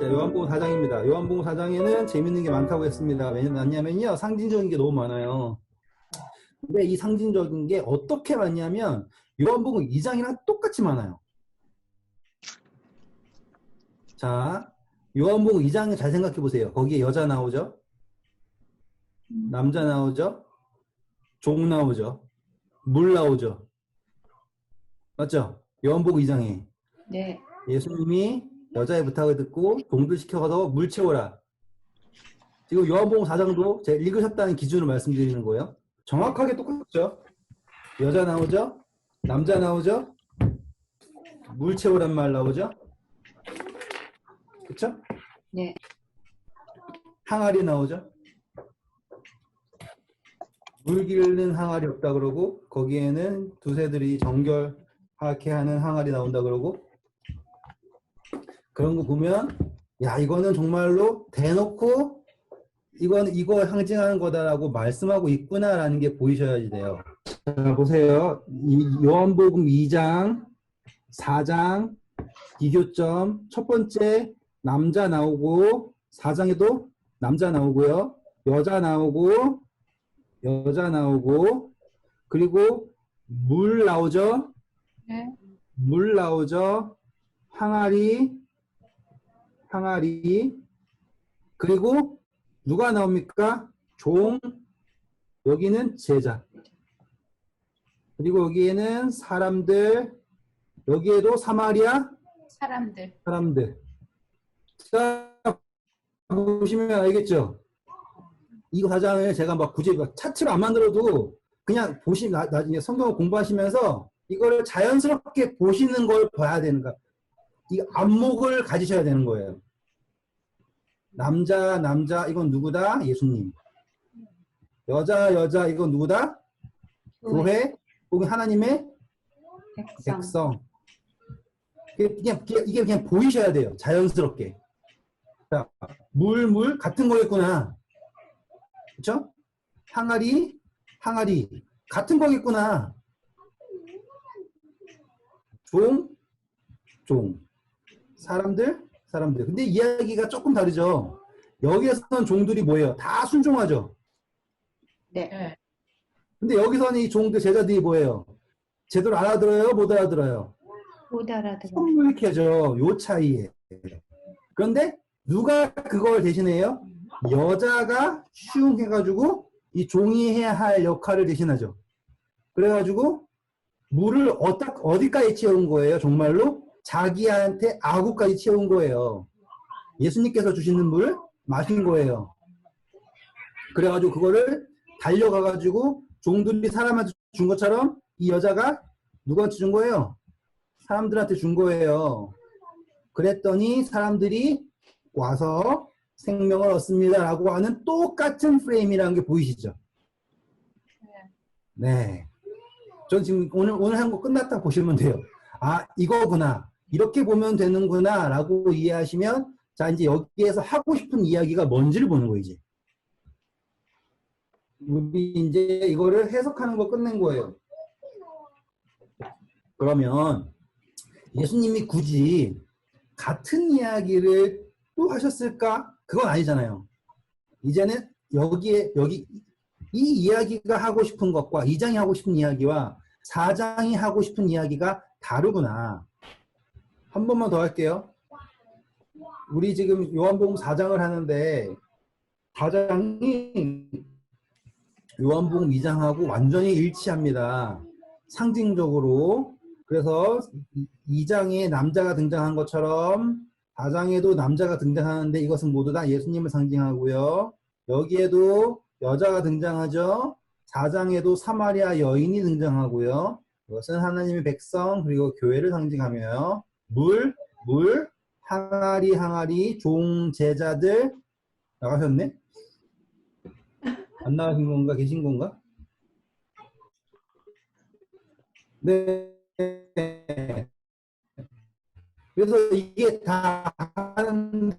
자, 요한복음 4장입니다. 요한복음 4장에는 재밌는 게 많다고 했습니다. 왜냐면요, 상징적인 게 너무 많아요. 근데 이 상징적인 게 어떻게 많냐면, 요한복음 2장이랑 똑같이 많아요. 자, 요한복음 2장 잘 생각해 보세요. 거기에 여자 나오죠? 남자 나오죠? 종 나오죠? 물 나오죠? 맞죠? 요한복음 2장에. 네. 예수님이 여자의 부탁을 듣고 종들 시켜가서 물 채워라. 지금 요한복음 4장도 제가 읽으셨다는 기준으로 말씀드리는 거예요. 정확하게 똑같죠? 여자 나오죠? 남자 나오죠? 물 채우란 말 나오죠? 그쵸? 네. 항아리 나오죠? 물 기르는 항아리 없다 그러고 거기에는 두새들이 정결하게 하는 항아리 나온다 그러고 그런 거 보면 야 이거는 정말로 대놓고 이거 상징하는 거다라고 말씀하고 있구나라는 게 보이셔야지 돼요. 자, 보세요. 요한복음 2장, 4장, 비교점. 첫 번째, 남자 나오고, 4장에도 남자 나오고요. 여자 나오고, 그리고 물 나오죠? 네. 물 나오죠? 항아리, 그리고 누가 나옵니까? 종, 여기는 제자. 그리고 여기에는 사람들, 여기에도 사마리아 사람들. 자, 보시면 알겠죠? 이거 사장을 제가 막 굳이 막 차트를 안 만들어도 그냥 보시면 나중에 성경을 공부하시면서 이거를 자연스럽게 보시는 걸 봐야 되는 거야. 이 안목을 가지셔야 되는 거예요. 남자, 이건 누구다? 예수님. 여자, 이건 누구다? 교회, 혹은 하나님의 백성. 이게 그냥 보이셔야 돼요. 자연스럽게. 자, 물, 같은 거겠구나. 그쵸? 항아리, 같은 거겠구나. 종. 사람들. 근데 이야기가 조금 다르죠. 여기에서는 종들이 뭐예요? 다 순종하죠. 네. 근데 여기서는 이 종들 제자들이 뭐예요? 제대로 알아들어요? 못 알아들어요? 못 알아들어요. 선물캐죠. 요 차이에. 그런데 누가 그걸 대신해요? 여자가 슝해가지고 이 종이 해야 할 역할을 대신하죠. 그래가지고 물을 어디까지 채운 거예요? 정말로 자기한테 아구까지 채운 거예요. 예수님께서 주시는 물 마신 거예요. 그래가지고 그거를 달려가가지고 종들이 사람한테 준 것처럼 이 여자가 누구한테 준 거예요? 사람들한테 준 거예요. 그랬더니 사람들이 와서 생명을 얻습니다 라고 하는 똑같은 프레임이라는 게 보이시죠? 네. 전 지금 오늘 한 거 끝났다 보시면 돼요. 아, 이거구나. 이렇게 보면 되는구나 라고 이해하시면 자, 이제 여기에서 하고 싶은 이야기가 뭔지를 보는 거예요, 이제. 우리 이제 이거를 해석하는 거 끝낸 거예요. 그러면 예수님이 굳이 같은 이야기를 또 하셨을까? 그건 아니잖아요. 이제는 여기 이 이야기가 하고 싶은 것과 2장이 하고 싶은 이야기와 4장이 하고 싶은 이야기가 다르구나. 한 번만 더 할게요. 우리 지금 요한복음 4장을 하는데 4장이 요한복음 2장하고 완전히 일치합니다. 상징적으로. 그래서 2장에 남자가 등장한 것처럼 4장에도 남자가 등장하는데 이것은 모두 다 예수님을 상징하고요. 여기에도 여자가 등장하죠. 4장에도 사마리아 여인이 등장하고요. 이것은 하나님의 백성 그리고 교회를 상징하며 물, 항아리, 종, 제자들 나가셨네? 안 나가신 건가? 계신 건가? 네. 그래서 이게 다 하는데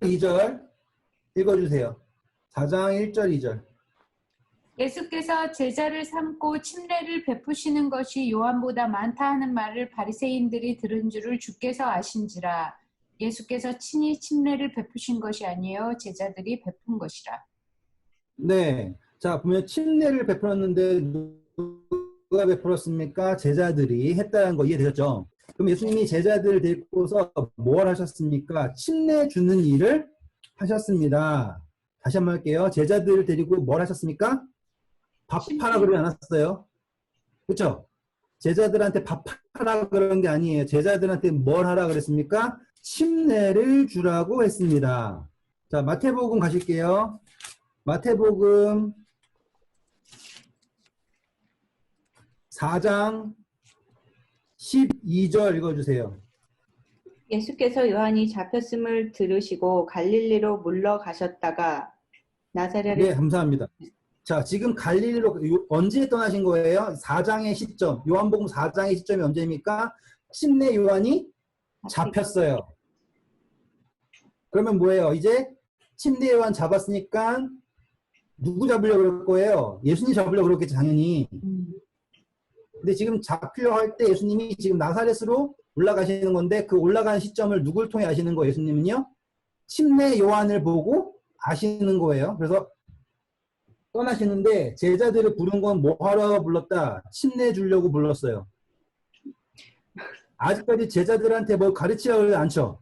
2절 읽어주세요. 4장 1절 2절. 예수께서 제자를 삼고 침례를 베푸시는 것이 요한보다 많다 하는 말을 바리새인들이 들은 줄을 주께서 아신지라. 예수께서 친히 침례를 베푸신 것이 아니요 제자들이 베푼 것이라. 네. 자, 보면 침례를 베풀었는데 누가 베풀었습니까? 제자들이 했다는 거 이해되셨죠? 그럼 예수님이 제자들을 데리고서 뭘 하셨습니까? 침례 주는 일을 하셨습니다. 다시 한번 할게요. 제자들을 데리고 뭘 하셨습니까? 밥하라 그러지 않았어요? 그렇죠? 제자들한테 밥하라 그런 게 아니에요. 제자들한테 뭘 하라 그랬습니까? 침례를 주라고 했습니다. 자, 마태복음 가실게요. 마태복음 4장 12절 읽어주세요. 예수께서 요한이 잡혔음을 들으시고 갈릴리로 물러가셨다가 나사렛에 네, 감사합니다. 자, 지금 갈릴리로 언제 떠나신 거예요? 4장의 시점, 요한복음 4장의 시점이 언제입니까? 침례 요한이 잡혔어요. 그러면 뭐예요? 이제 침례 요한 잡았으니까 누구 잡으려고 그럴 거예요? 예수님 잡으려고 그랬겠죠, 당연히. 근데 지금 잡히려고 할 때 예수님이 지금 나사렛으로 올라가시는 건데 그 올라가는 시점을 누굴 통해 아시는 거예요? 예수님은요? 침례 요한을 보고 아시는 거예요. 그래서 떠나시는데 제자들을 부른 건 뭐 하러 불렀다? 침례 주려고 불렀어요. 아직까지 제자들한테 뭘 가르치지 않죠?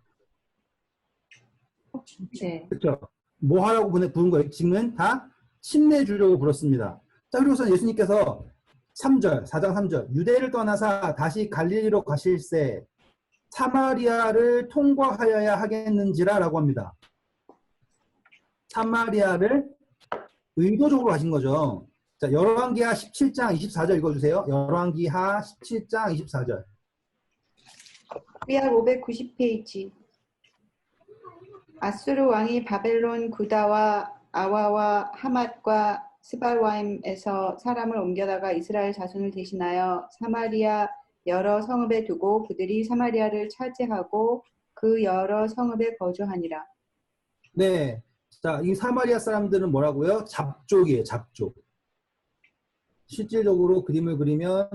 네. 그렇죠? 뭐 하라고 부른 거예요? 지금은 다 침례 주려고 불렀습니다. 자, 그리고서 예수님께서 3절, 4장 3절 유대를 떠나사 다시 갈릴리로 가실새 사마리아를 통과하여야 하겠는지라 라고 합니다. 사마리아를 의도적으로 가신 거죠. 자, 열왕기하 17장 24절 읽어주세요. 열왕기하 17장 24절. 위아 590페이지. 아수르 왕이 바벨론 구다와 아와와 하맛과 스발와임에서 사람을 옮겨다가 이스라엘 자손을 대신하여 사마리아 여러 성읍에 두고 그들이 사마리아를 차지하고 그 여러 성읍에 거주하니라. 네. 자, 이 사마리아 사람들은 뭐라고요? 잡족이에요, 잡족. 실질적으로 그림을 그리면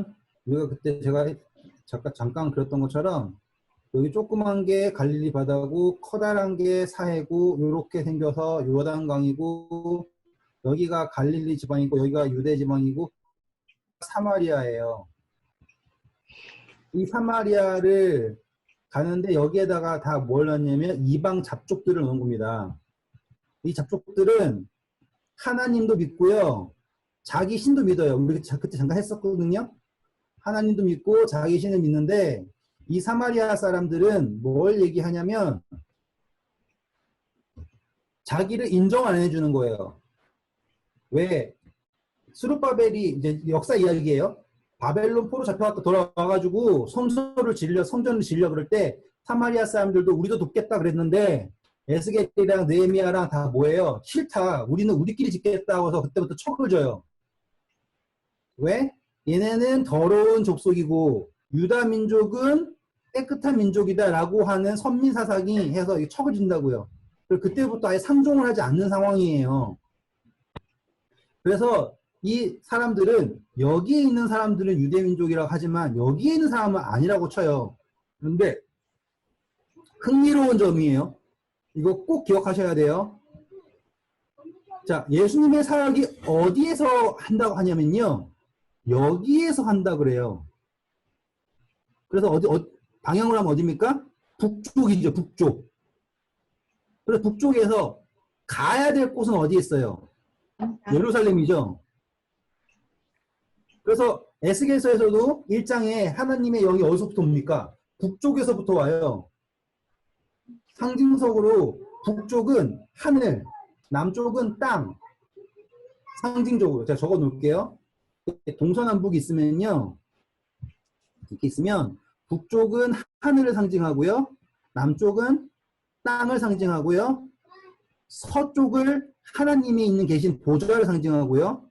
우리가 그때 제가 잠깐 그렸던 것처럼 여기 조그만 게 갈릴리 바다고 커다란 게 사해고 이렇게 생겨서 요단강이고 여기가 갈릴리 지방이고 여기가 유대 지방이고 사마리아예요. 이 사마리아를 가는데 여기에다가 다 뭘 넣냐면 이방 잡족들을 넣은 겁니다. 이 잡족들은 하나님도 믿고요. 자기 신도 믿어요. 우리 그때 잠깐 했었거든요. 하나님도 믿고 자기 신을 믿는데 이 사마리아 사람들은 뭘 얘기하냐면 자기를 인정 안 해주는 거예요. 왜? 스룹바벨이 이제 역사 이야기예요. 바벨론 포로 잡혀갔다 돌아와가지고 성전을 지으려 그럴 때 사마리아 사람들도 우리도 돕겠다 그랬는데 에스겔이랑 느헤미야랑 다 뭐예요? 싫다. 우리는 우리끼리 짓겠다고 해서 그때부터 척을 져요. 왜? 얘네는 더러운 족속이고 유다 민족은 깨끗한 민족이다라고 하는 선민 사상이 해서 척을 진다고요. 그때부터 아예 상종을 하지 않는 상황이에요. 그래서 이 사람들은 여기에 있는 사람들은 유대 민족이라고 하지만 여기에 있는 사람은 아니라고 쳐요. 그런데 흥미로운 점이에요. 이거 꼭 기억하셔야 돼요. 자, 예수님의 사역이 어디에서 한다고 하냐면요. 여기에서 한다 그래요. 그래서 방향으로 하면 어디입니까? 북쪽이죠, 북쪽. 그래서 북쪽에서 가야 될 곳은 어디에 있어요? 예루살렘이죠. 그래서 에스겔서에서도 1장에 하나님의 영이 어디서부터 옵니까? 북쪽에서부터 와요. 상징적으로 북쪽은 하늘, 남쪽은 땅. 상징적으로 제가 적어 놓을게요. 동서남북이 있으면요. 이렇게 있으면 북쪽은 하늘을 상징하고요. 남쪽은 땅을 상징하고요. 서쪽을 하나님이 있는 계신 보좌를 상징하고요.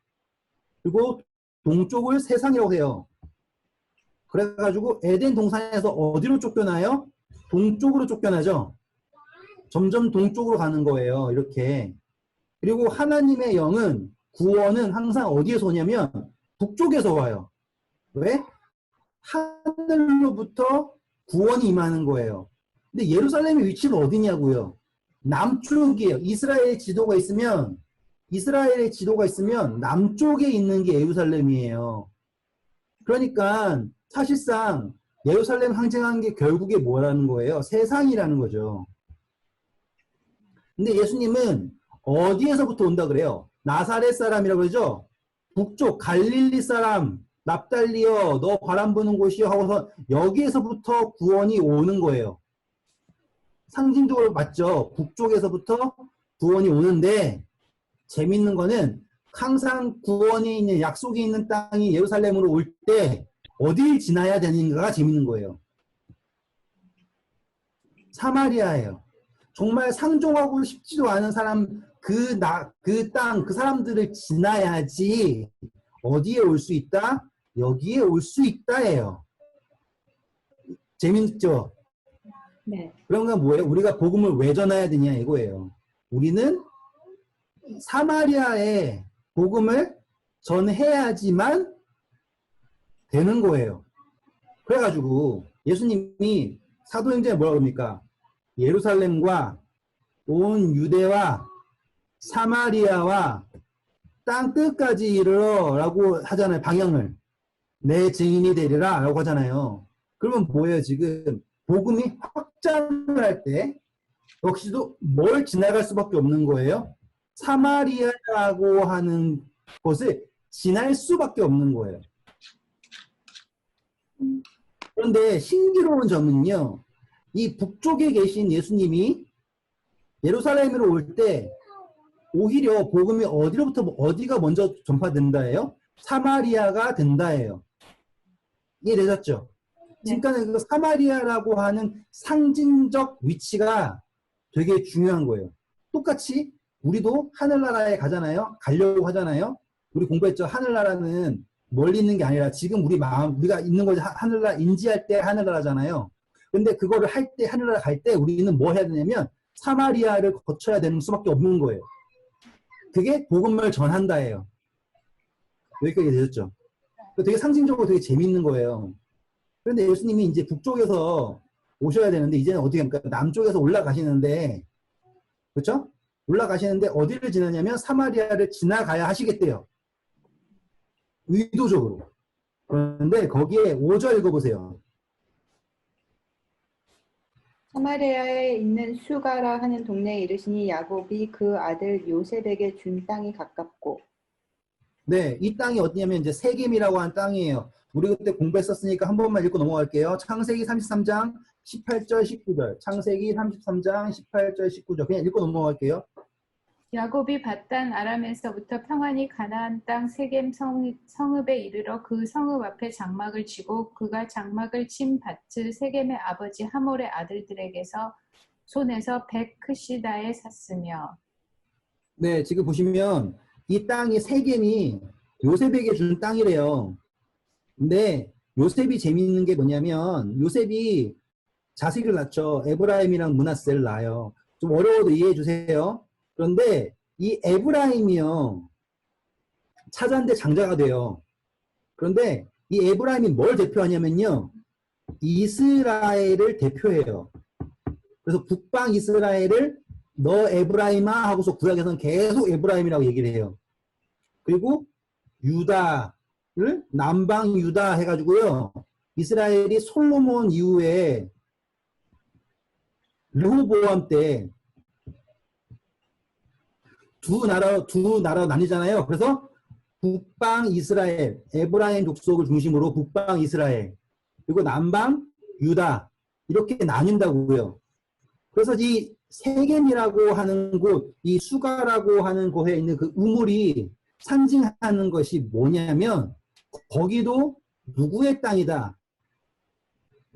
그리고 동쪽을 세상이라고 해요. 그래가지고 에덴 동산에서 어디로 쫓겨나요? 동쪽으로 쫓겨나죠. 점점 동쪽으로 가는 거예요. 이렇게. 그리고 하나님의 영은 구원은 항상 어디에서 오냐면 북쪽에서 와요. 왜? 하늘로부터 구원이 임하는 거예요. 근데 예루살렘의 위치는 어디냐고요? 남쪽이에요. 이스라엘의 지도가 있으면 남쪽에 있는 게 예루살렘이에요. 그러니까 사실상 예루살렘 상징하는 게 결국에 뭐라는 거예요? 세상이라는 거죠. 근데 예수님은 어디에서부터 온다 그래요? 나사렛 사람이라고 그러죠? 북쪽 갈릴리 사람 납달리여 너 바람 부는 곳이여 하고서 여기에서부터 구원이 오는 거예요. 상징적으로 맞죠? 북쪽에서부터 구원이 오는데 재밌는 거는 항상 구원이 있는 약속이 있는 땅이 예루살렘으로 올 때 어딜 지나야 되는가가 재밌는 거예요. 사마리아예요. 정말 상종하고 싶지도 않은 사람 그 땅, 그 사람들을 지나야지 어디에 올 수 있다? 여기에 올 수 있다예요. 재밌죠? 네. 그런 건 뭐예요? 우리가 복음을 왜 전해야 되냐 이거예요. 우리는 사마리아에 복음을 전해야지만 되는 거예요. 그래가지고 예수님이 사도행전에 뭐라고 합니까? 예루살렘과 온 유대와 사마리아와 땅 끝까지 이르러라고 하잖아요. 방향을. 내 증인이 되리라 라고 하잖아요. 그러면 뭐예요? 지금 복음이 확장을 할 때 역시도 뭘 지나갈 수밖에 없는 거예요? 사마리아라고 하는 곳을 지날 수밖에 없는 거예요. 그런데 신기로운 점은요. 이 북쪽에 계신 예수님이 예루살렘으로 올 때 오히려 복음이 어디가 먼저 전파된다예요? 사마리아가 된다예요. 이해되셨죠? 네. 그러니까 그 사마리아라고 하는 상징적 위치가 되게 중요한 거예요. 똑같이 우리도 하늘나라에 가려고 하잖아요. 우리 공부했죠. 하늘나라는 멀리 있는 게 아니라 지금 우리가 있는 거지. 하늘나라 인지할 때 하늘나라잖아요. 근데 그거를 할 때, 하늘나라 갈 때 우리는 뭐 해야 되냐면 사마리아를 거쳐야 되는 수밖에 없는 거예요. 그게 복음을 전한다예요. 여기까지 되셨죠? 되게 상징적으로 되게 재밌는 거예요. 그런데 예수님이 이제 북쪽에서 오셔야 되는데 이제는 어떻게 합니까? 남쪽에서 올라가시는데 그렇죠? 올라가시는데 어디를 지나냐면 사마리아를 지나가야 하시겠대요. 의도적으로. 그런데 거기에 5절 읽어보세요. 사마리아에 있는 수가라 하는 동네에 이르시니 야곱이 그 아들 요셉에게 준 땅이 가깝고. 네, 이 땅이 어디냐면 이제 세겜이라고 하는 땅이에요. 우리 그때 공부했었으니까 한 번만 읽고 넘어갈게요. 창세기 33장 18절 19절. 창세기 33장 18절 19절. 그냥 읽고 넘어갈게요. 야곱이 밧단 아람에서부터 평안히 가나안 땅 세겜 성읍에 이르러 그 성읍 앞에 장막을 치고 그가 장막을 친 밭을 세겜의 아버지 하몰의 아들들에게서 손에서 백크시다에 샀으며. 네, 지금 보시면 이 땅이 세겜이 요셉에게 준 땅이래요. 근데 요셉이 재미있는 게 뭐냐면 요셉이 자식을 낳죠. 에브라임이랑 므낫세를 낳아요. 좀 어려워도 이해해 주세요. 그런데 이 에브라임이요. 차자인데 장자가 돼요. 그런데 이 에브라임이 뭘 대표하냐면요. 이스라엘을 대표해요. 그래서 북방 이스라엘을 너 에브라임아 하고서 구약에서는 계속 에브라임이라고 얘기를 해요. 그리고 유다를 남방 유다 해가지고요. 이스라엘이 솔로몬 이후에 르호보암 때 두 나라 나뉘잖아요. 그래서 북방 이스라엘, 에브라임 족속을 중심으로 북방 이스라엘, 그리고 남방 유다 이렇게 나뉜다고요. 그래서 이 세겜이라고 하는 곳, 이 수가라고 하는 곳에 있는 그 우물이 상징하는 것이 뭐냐면 거기도 누구의 땅이다.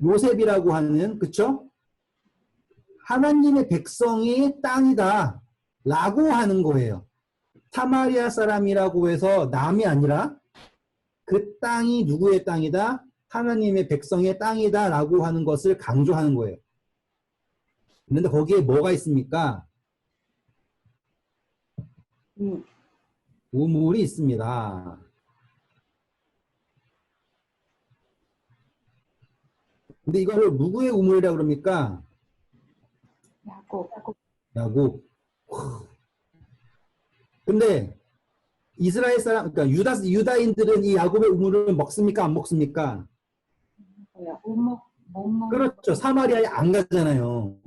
요셉이라고 하는, 그쵸? 하나님의 백성의 땅이다. 라고 하는 거예요. 사마리아 사람이라고 해서 남이 아니라 그 땅이 누구의 땅이다? 하나님의 백성의 땅이다. 라고 하는 것을 강조하는 거예요. 그런데 거기에 뭐가 있습니까? 우물이 있습니다. 근데 이거를 누구의 우물이라고 그럽니까? 야곱. 야곱. 근데 이스라엘 사람, 그러니까 유다인들은 이 야곱의 우물을 먹습니까? 안 먹습니까? 못 먹. 그렇죠. 사마리아에 안 가잖아요.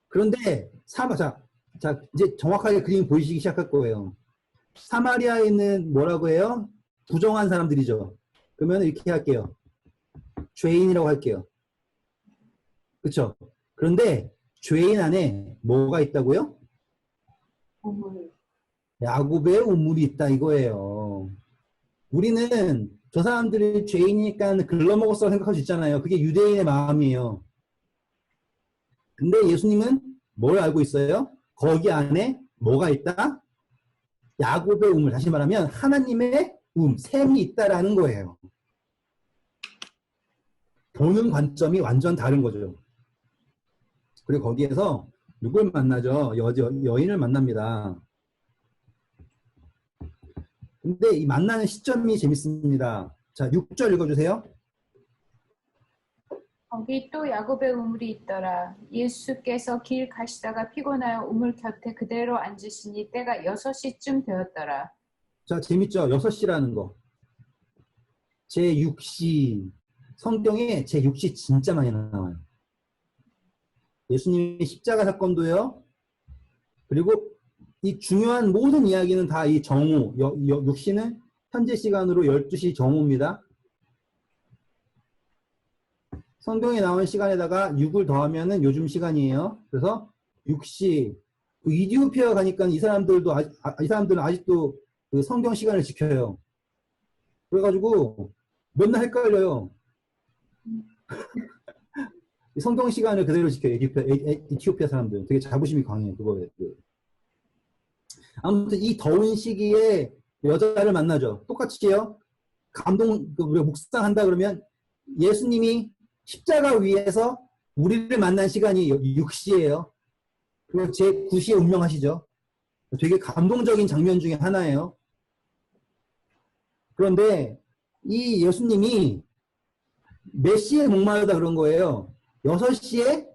그런데 자, 이제 정확하게 그림이 보이시기 시작할 거예요. 사마리아에 있는 뭐라고 해요? 부정한 사람들이죠. 그러면 이렇게 할게요. 죄인이라고 할게요. 그렇죠? 그런데 죄인 안에 뭐가 있다고요? 우물. 야곱의 우물이 있다 이거예요. 우리는 저 사람들이 죄인이니까 글러먹었어 생각할 수 있잖아요. 그게 유대인의 마음이에요. 근데 예수님은 뭘 알고 있어요? 거기 안에 뭐가 있다? 야곱의 우물, 다시 말하면 하나님의 샘이 있다라는 거예요. 보는 관점이 완전 다른 거죠. 그리고 거기에서 누굴 만나죠? 여인을 만납니다. 근데 이 만나는 시점이 재밌습니다. 자, 6절 읽어주세요. 거기 또 야곱의 우물이 있더라. 예수께서 길 가시다가 피곤하여 우물 곁에 그대로 앉으시니 때가 6시쯤 되었더라. 자, 재밌죠? 6시라는 거. 제6시. 성경에 제6시 진짜 많이 나와요. 예수님의 십자가 사건도요. 그리고 이 중요한 모든 이야기는 다 이 정오, 6시는 현재 시간으로 12시 정오입니다. 성경에 나온 시간에다가 6을 더하면은 요즘 시간이에요. 그래서 6시, 이디오피아 가니까 이 사람들은 아직도 그 성경 시간을 지켜요. 그래가지고 맨날 헷갈려요. 성경 시간을 그대로 지켜요. 에티오피아 사람들. 되게 자부심이 강해요. 그거에. 아무튼 이 더운 시기에 여자를 만나죠. 똑같이요. 우리가 묵상한다 그러면 예수님이 십자가 위에서 우리를 만난 시간이 6시예요. 그리고 제9시에 운명하시죠. 되게 감동적인 장면 중에 하나예요. 그런데 이 예수님이 몇 시에 목마르다 그런 거예요? 6시에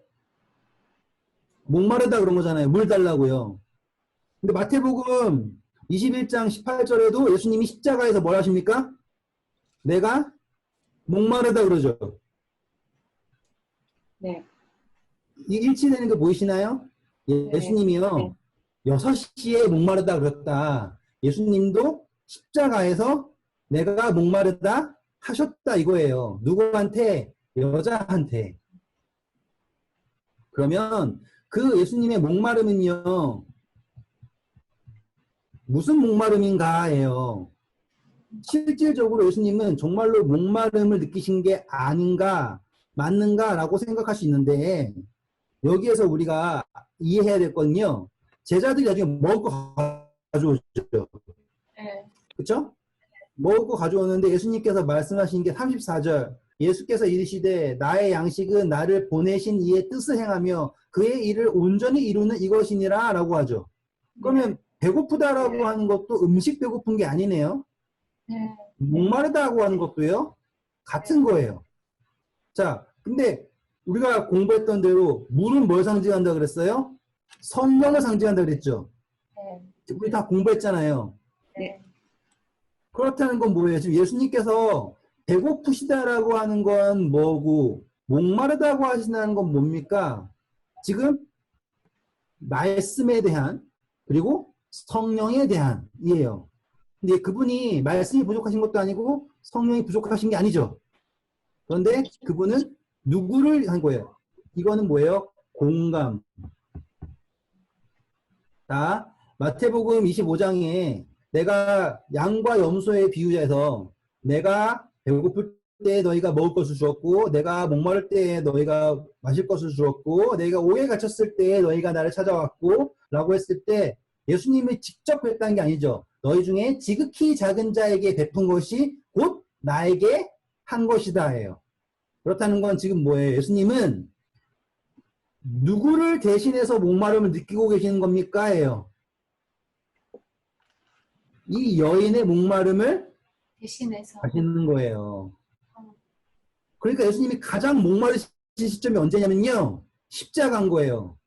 목마르다 그런 거잖아요. 물 달라고요. 근데 마태복음 21장 18절에도 예수님이 십자가에서 뭘 하십니까? 내가 목마르다 그러죠. 네. 이 일치되는 거 보이시나요? 예수님이요. 네. 6시에 목마르다 그랬다. 예수님도 십자가에서 내가 목마르다 하셨다 이거예요. 누구한테? 여자한테. 그러면 그 예수님의 목마름은요. 무슨 목마름인가예요. 실질적으로 예수님은 정말로 목마름을 느끼신 게 아닌가 맞는가라고 생각할 수 있는데 여기에서 우리가 이해해야 될 건요. 제자들이 나중에 먹을 거 가져오죠. 네. 그렇죠? 먹을 거 가져오는데 예수님께서 말씀하신 게 34절. 예수께서 이르시되 나의 양식은 나를 보내신 이의 뜻을 행하며 그의 일을 온전히 이루는 이것이니라 라고 하죠. 그러면 배고프다라고 하는 것도 음식 배고픈 게 아니네요. 네. 목마르다고 하는 것도요. 같은 거예요. 자, 근데 우리가 공부했던 대로 물은 뭘 상징한다 그랬어요? 성령을 상징한다 그랬죠. 네. 우리 다 공부했잖아요. 네. 그렇다는 건 뭐예요? 지금 예수님께서 배고프시다라고 하는 건 뭐고 목마르다고 하신다는 건 뭡니까? 지금 말씀에 대한 그리고 성령에 대한 이에요. 근데 그분이 말씀이 부족하신 것도 아니고 성령이 부족하신 게 아니죠. 그런데 그분은 누구를 한 거예요? 이거는 뭐예요? 공감. 자, 마태복음 25장에 내가 양과 염소의 비유자에서 내가 배고플 때 너희가 먹을 것을 주었고 내가 목마를 때 너희가 마실 것을 주었고 내가 오해에 갇혔을 때 너희가 나를 찾아왔고 라고 했을 때 예수님이 직접 그랬다는 게 아니죠. 너희 중에 지극히 작은 자에게 베푼 것이 곧 나에게 한 것이다 예요. 그렇다는 건 지금 뭐예요? 예수님은 누구를 대신해서 목마름을 느끼고 계시는 겁니까? 예요. 이 여인의 목마름을 대신해서 하시는 거예요. 그러니까 예수님이 가장 목마르신 시점이 언제냐면요. 십자가인 거예요.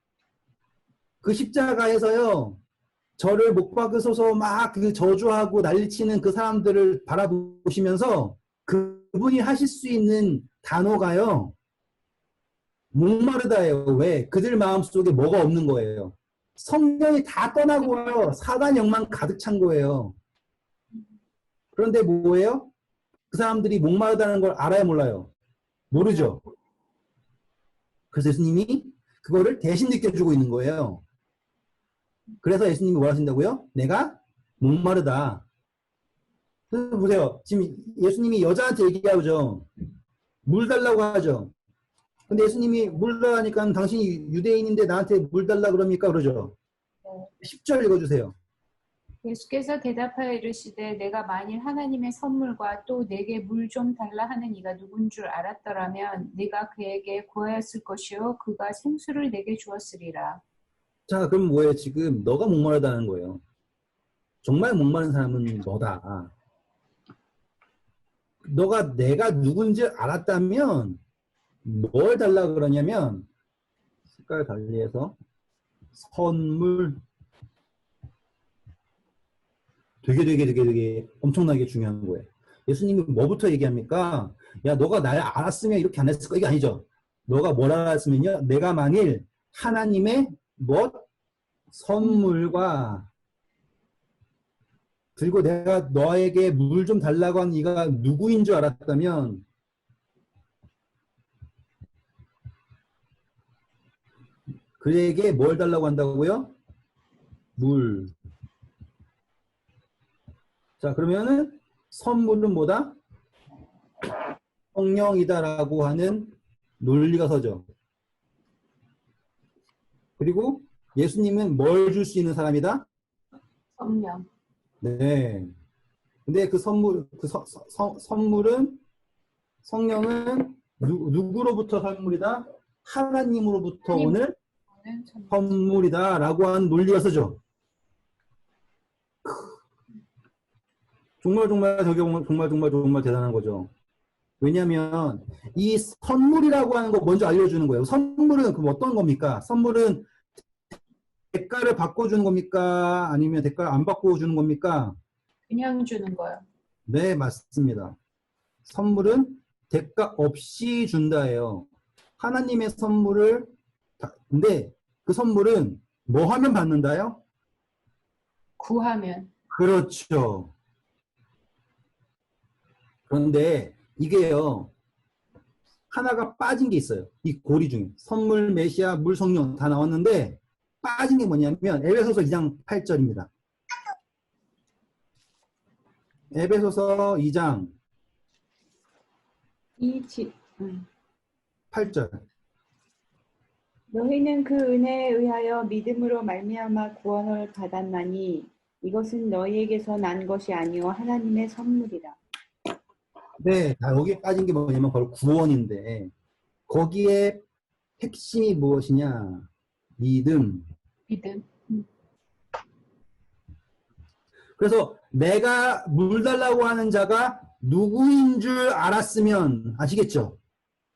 그 십자가에서요. 저를 못 박으소서 막 그 저주하고 난리치는 그 사람들을 바라보시면서 그분이 하실 수 있는 단어가요. 목마르다예요. 왜? 그들 마음속에 뭐가 없는 거예요. 성령이 다 떠나고요. 사단 영만 가득 찬 거예요. 그런데 뭐예요? 그 사람들이 목마르다는 걸 알아요, 몰라요? 모르죠. 그래서 예수님이 그거를 대신 느껴주고 있는 거예요. 그래서 예수님이 뭐라 하신다고요? 내가 목마르다. 그래서 보세요. 지금 예수님이 여자한테 얘기하죠. 물 달라고 하죠. 근데 예수님이 물 달라니까 당신이 유대인인데 나한테 물 달라 그럽니까? 그러죠. 10절 읽어주세요. 예수께서 대답하여 이르시되 내가 만일 하나님의 선물과 또 내게 물 좀 달라 하는 이가 누군 줄 알았더라면 네가 그에게 구하였을 것이요 그가 생수를 내게 주었으리라. 자, 그럼 뭐예요? 지금 너가 목마르다는 거예요. 정말 목마른 사람은 너다. 너가 내가 누군지 알았다면 뭘 달라 그러냐면 색깔 달리해서 선물 되게 엄청나게 중요한 거예요. 예수님이 뭐부터 얘기합니까? 야, 너가 날 알았으면 이렇게 안 했을 거. 이게 아니죠. 너가 뭘 알았으면요. 내가 만일 하나님의 선물과 그리고 내가 너에게 물 좀 달라고 한 이가 누구인 줄 알았다면 그에게 뭘 달라고 한다고요? 물. 자, 그러면은 선물은 뭐다? 성령이다라고 하는 논리가 서죠. 그리고 예수님은 뭘 줄 수 있는 사람이다? 성령. 네. 근데 그 선물은 성령은 누구로부터 선물이다? 하나님으로부터 오는 선물이다라고 하는 논리가 서죠. 정말 정말 대단한 거죠. 왜냐하면 이 선물이라고 하는 거 먼저 알려주는 거예요. 선물은 그럼 어떤 겁니까? 선물은 대가를 받고 주는 겁니까? 아니면 대가를 안 받고 주는 겁니까? 그냥 주는 거요. 네, 맞습니다. 선물은 대가 없이 준다예요. 하나님의 선물을 근데 그 선물은 뭐 하면 받는다요? 구하면. 그렇죠. 그런데 이게요. 하나가 빠진 게 있어요. 이 고리 중에. 선물, 메시아, 물, 성령 다 나왔는데 빠진 게 뭐냐면 에베소서 2장 8절입니다. 에베소서 2장 8절. 너희는 그 은혜에 의하여 믿음으로 말미암아 구원을 받았나니 이것은 너희에게서 난 것이 아니요 하나님의 선물이라. 네, 다 여기에 빠진 게 뭐냐면 바로 구원인데 거기에 핵심이 무엇이냐? 믿음. 믿음. 그래서 내가 물 달라고 하는 자가 누구인 줄 알았으면 아시겠죠?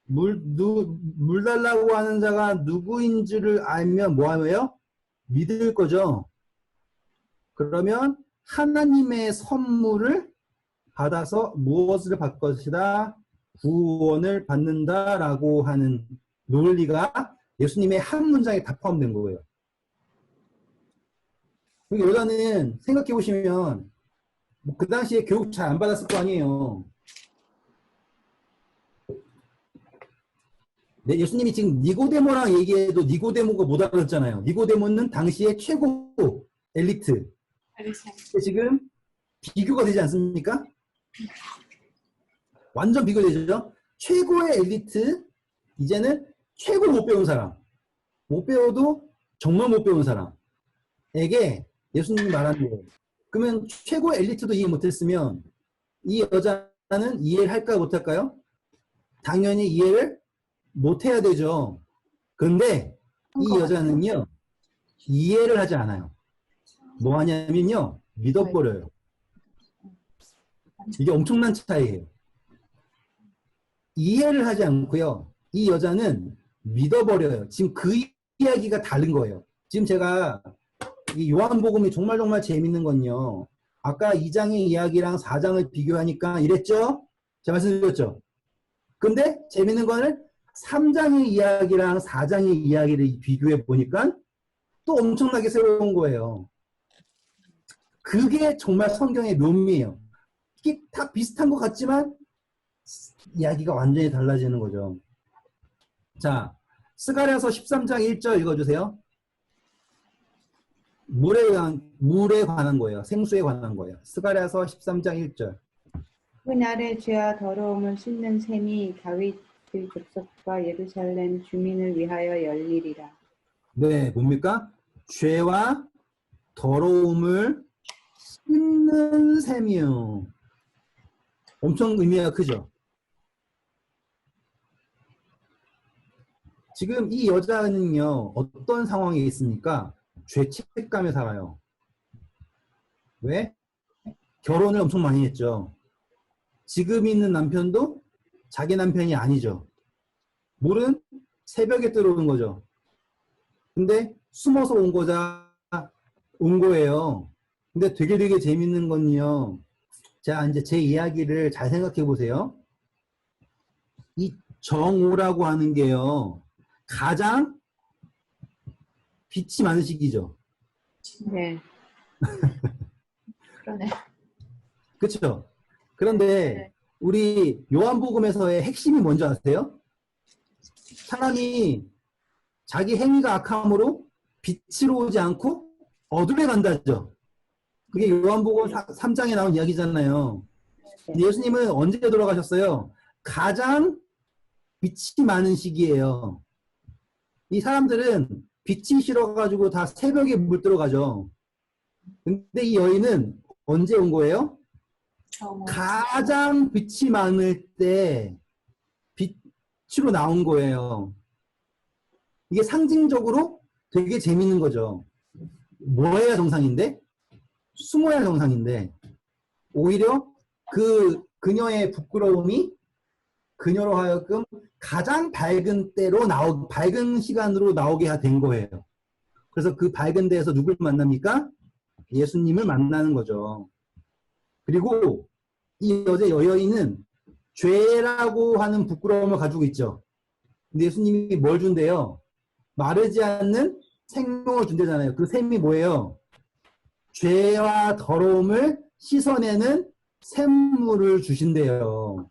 물 달라고 하는 자가 누구인 줄을 알면 뭐하며요? 믿을 거죠. 그러면 하나님의 선물을 받아서 무엇을 받을 것이다? 구원을 받는다라고 하는 논리가 예수님의 한 문장에 다 포함된 거예요. 여자는 생각해 보시면 그 당시에 교육 잘 안 받았을 거 아니에요. 네, 예수님이 지금 니고데모랑 얘기해도 니고데모가 못 알아듣잖아요. 니고데모는 당시의 최고 엘리트. 지금 비교가 되지 않습니까? 완전 비교되죠. 최고의 엘리트, 이제는 최고 못 배운 사람. 못 배워도 정말 못 배운 사람에게 예수님이 말하는 거예요. 그러면 최고 엘리트도 이해 못했으면 이 여자는 이해를 할까 못할까요? 당연히 이해를 못해야 되죠. 그런데 이 여자는요 이해를 하지 않아요. 뭐 하냐면요 믿어버려요. 이게 엄청난 차이예요. 이해를 하지 않고요. 이 여자는 믿어버려요. 지금 그 이야기가 다른 거예요. 지금 제가 이 요한복음이 정말 정말 재밌는 건요. 아까 2장의 이야기랑 4장을 비교하니까 이랬죠? 제가 말씀드렸죠? 근데 재밌는 거는 3장의 이야기랑 4장의 이야기를 비교해 보니까 또 엄청나게 새로운 거예요. 그게 정말 성경의 묘미예요. 이게 다 비슷한 것 같지만 이야기가 완전히 달라지는 거죠. 자, 스가랴서 13장 1절 읽어주세요. 물에 관한 거예요. 생수에 관한 거예요. 스가랴서 13장 1절. 그날의 죄와 더러움을 씻는 셈이 다윗의 족속과 예루살렘 주민을 위하여 열리리라. 네, 뭡니까? 죄와 더러움을 씻는 셈이요. 엄청 의미가 크죠? 지금 이 여자는요, 어떤 상황에 있습니까? 죄책감에 살아요. 왜? 결혼을 엄청 많이 했죠. 지금 있는 남편도 자기 남편이 아니죠. 물은 새벽에 들어오는 거죠. 근데 숨어서 온 거예요. 근데 되게 재밌는 건요. 자, 이제 제 이야기를 잘 생각해 보세요. 이 정오라고 하는 게요. 가장 빛이 많은 시기죠. 네. 그러네. 그렇죠? 그런데 우리 요한복음에서의 핵심이 뭔지 아세요? 사람이 자기 행위가 악함으로 빛으로 오지 않고 어둠에 간다죠. 그게 요한복음 3장에 나온 이야기잖아요. 예수님은 언제 돌아가셨어요? 가장 빛이 많은 시기예요. 이 사람들은 빛이 싫어가지고 다 새벽에 물 들어가죠. 근데 이 여인은 언제 온 거예요? 가장 빛이 많을 때 빛으로 나온 거예요. 이게 상징적으로 되게 재밌는 거죠. 뭐 해야 정상인데? 숨어야 정상인데 오히려 그녀의 부끄러움이 그녀로 하여금 가장 밝은 시간으로 나오게 된 거예요. 그래서 그 밝은 데에서 누굴 만납니까? 예수님을 만나는 거죠. 그리고 이 여인은 죄라고 하는 부끄러움을 가지고 있죠. 근데 예수님이 뭘 준대요? 마르지 않는 생명을 준대잖아요. 그 셈이 뭐예요? 죄와 더러움을 씻어내는 샘물을 주신대요.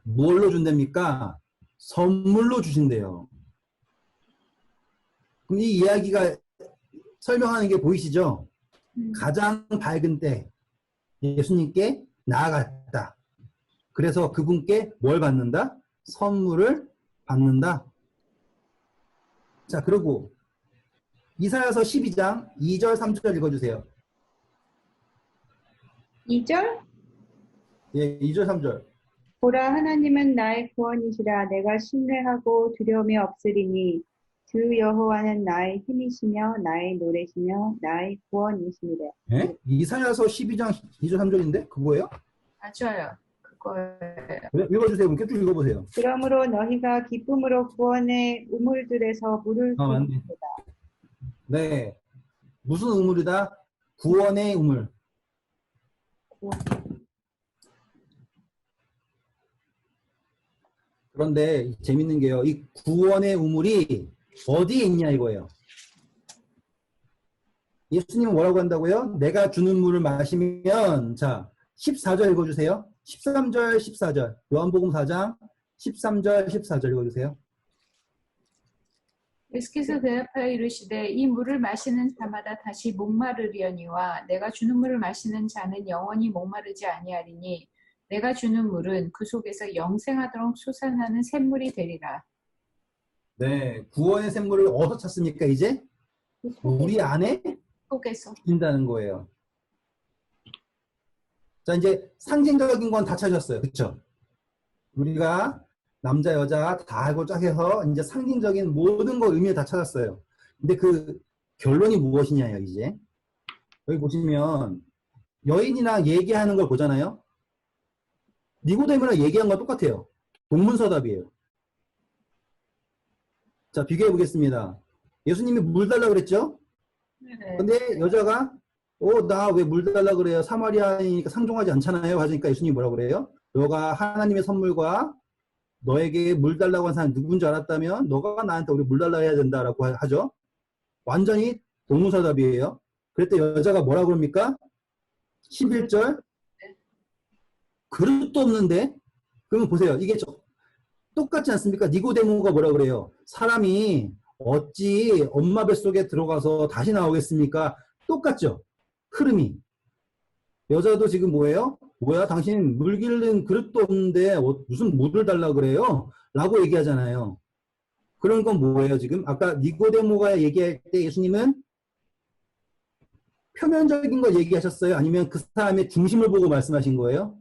뭘로 준답니까? 선물로 주신대요. 그럼 이 이야기가 설명하는 게 보이시죠? 가장 밝은 때 예수님께 나아갔다. 그래서 그분께 뭘 받는다? 선물을 받는다. 자, 그리고 이사야서 12장 2절 3절 읽어주세요. 2절? 예, 2절 3절. 보라 하나님은 나의 구원이시라. 내가 신뢰하고 두려움이 없으리니 주 여호와는 나의 힘이시며 나의 노래시며 나의 구원이시니라. 예? 이사야서 12장 2절 3절인데 그거예요? 맞아요. 그거예요. 읽어주세요. 쭉 읽어보세요. 그러므로 너희가 기쁨으로 구원의 우물들에서 물을 맞네. 부으리로다. 네. 무슨 우물이다? 구원의 우물. 그런데 재밌는 게요. 이 구원의 우물이 어디에 있냐 이거예요. 예수님은 뭐라고 한다고요? 내가 주는 물을 마시면 자 14절 읽어주세요. 13절 14절 요한복음 4장 13절 14절 읽어주세요. 예수께서 대답하여 이르시되 이 물을 마시는 자마다 다시 목마르려니와 내가 주는 물을 마시는 자는 영원히 목마르지 아니하리니 내가 주는 물은 그 속에서 영생하도록 솟아나는 샘물이 되리라. 네, 구원의 샘물을 어디서 찾습니까 이제? 우리 안에 속에서. 있다는 거예요. 자, 이제 상징적인 건 다 찾았어요. 그렇죠? 우리가 남자, 여자 다 알고 쫙 해서 이제 상징적인 모든 거 의미를 다 찾았어요. 근데 그 결론이 무엇이냐요, 이제. 여기 보시면 여인이랑 얘기하는 걸 보잖아요. 니고데모랑 얘기한 건 똑같아요. 동문서답이에요. 자, 비교해 보겠습니다. 예수님이 물 달라 그랬죠? 네. 근데 여자가 나 왜 물 달라 그래요? 사마리아니까 상종하지 않잖아요. 하니까 예수님이 뭐라 그래요? 너가 하나님의 선물과 너에게 물 달라고 한 사람 누군 줄 알았다면 너가 나한테 우리 물 달라 해야 된다라고 하죠. 완전히 동문서답이에요. 그랬더니 여자가 뭐라 그럽니까? 11절 그릇도 없는데 그러면 보세요. 이게 똑같지 않습니까? 니고데모가 뭐라 그래요? 사람이 어찌 엄마 뱃속에 들어가서 다시 나오겠습니까? 똑같죠? 흐름이. 여자도 지금 뭐예요? 뭐야? 당신 물 길른 그릇도 없는데 무슨 물을 달라 그래요? 라고 얘기하잖아요. 그런 건 뭐예요, 지금? 아까 니고데모가 얘기할 때 예수님은 표면적인 걸 얘기하셨어요? 아니면 그 사람의 중심을 보고 말씀하신 거예요?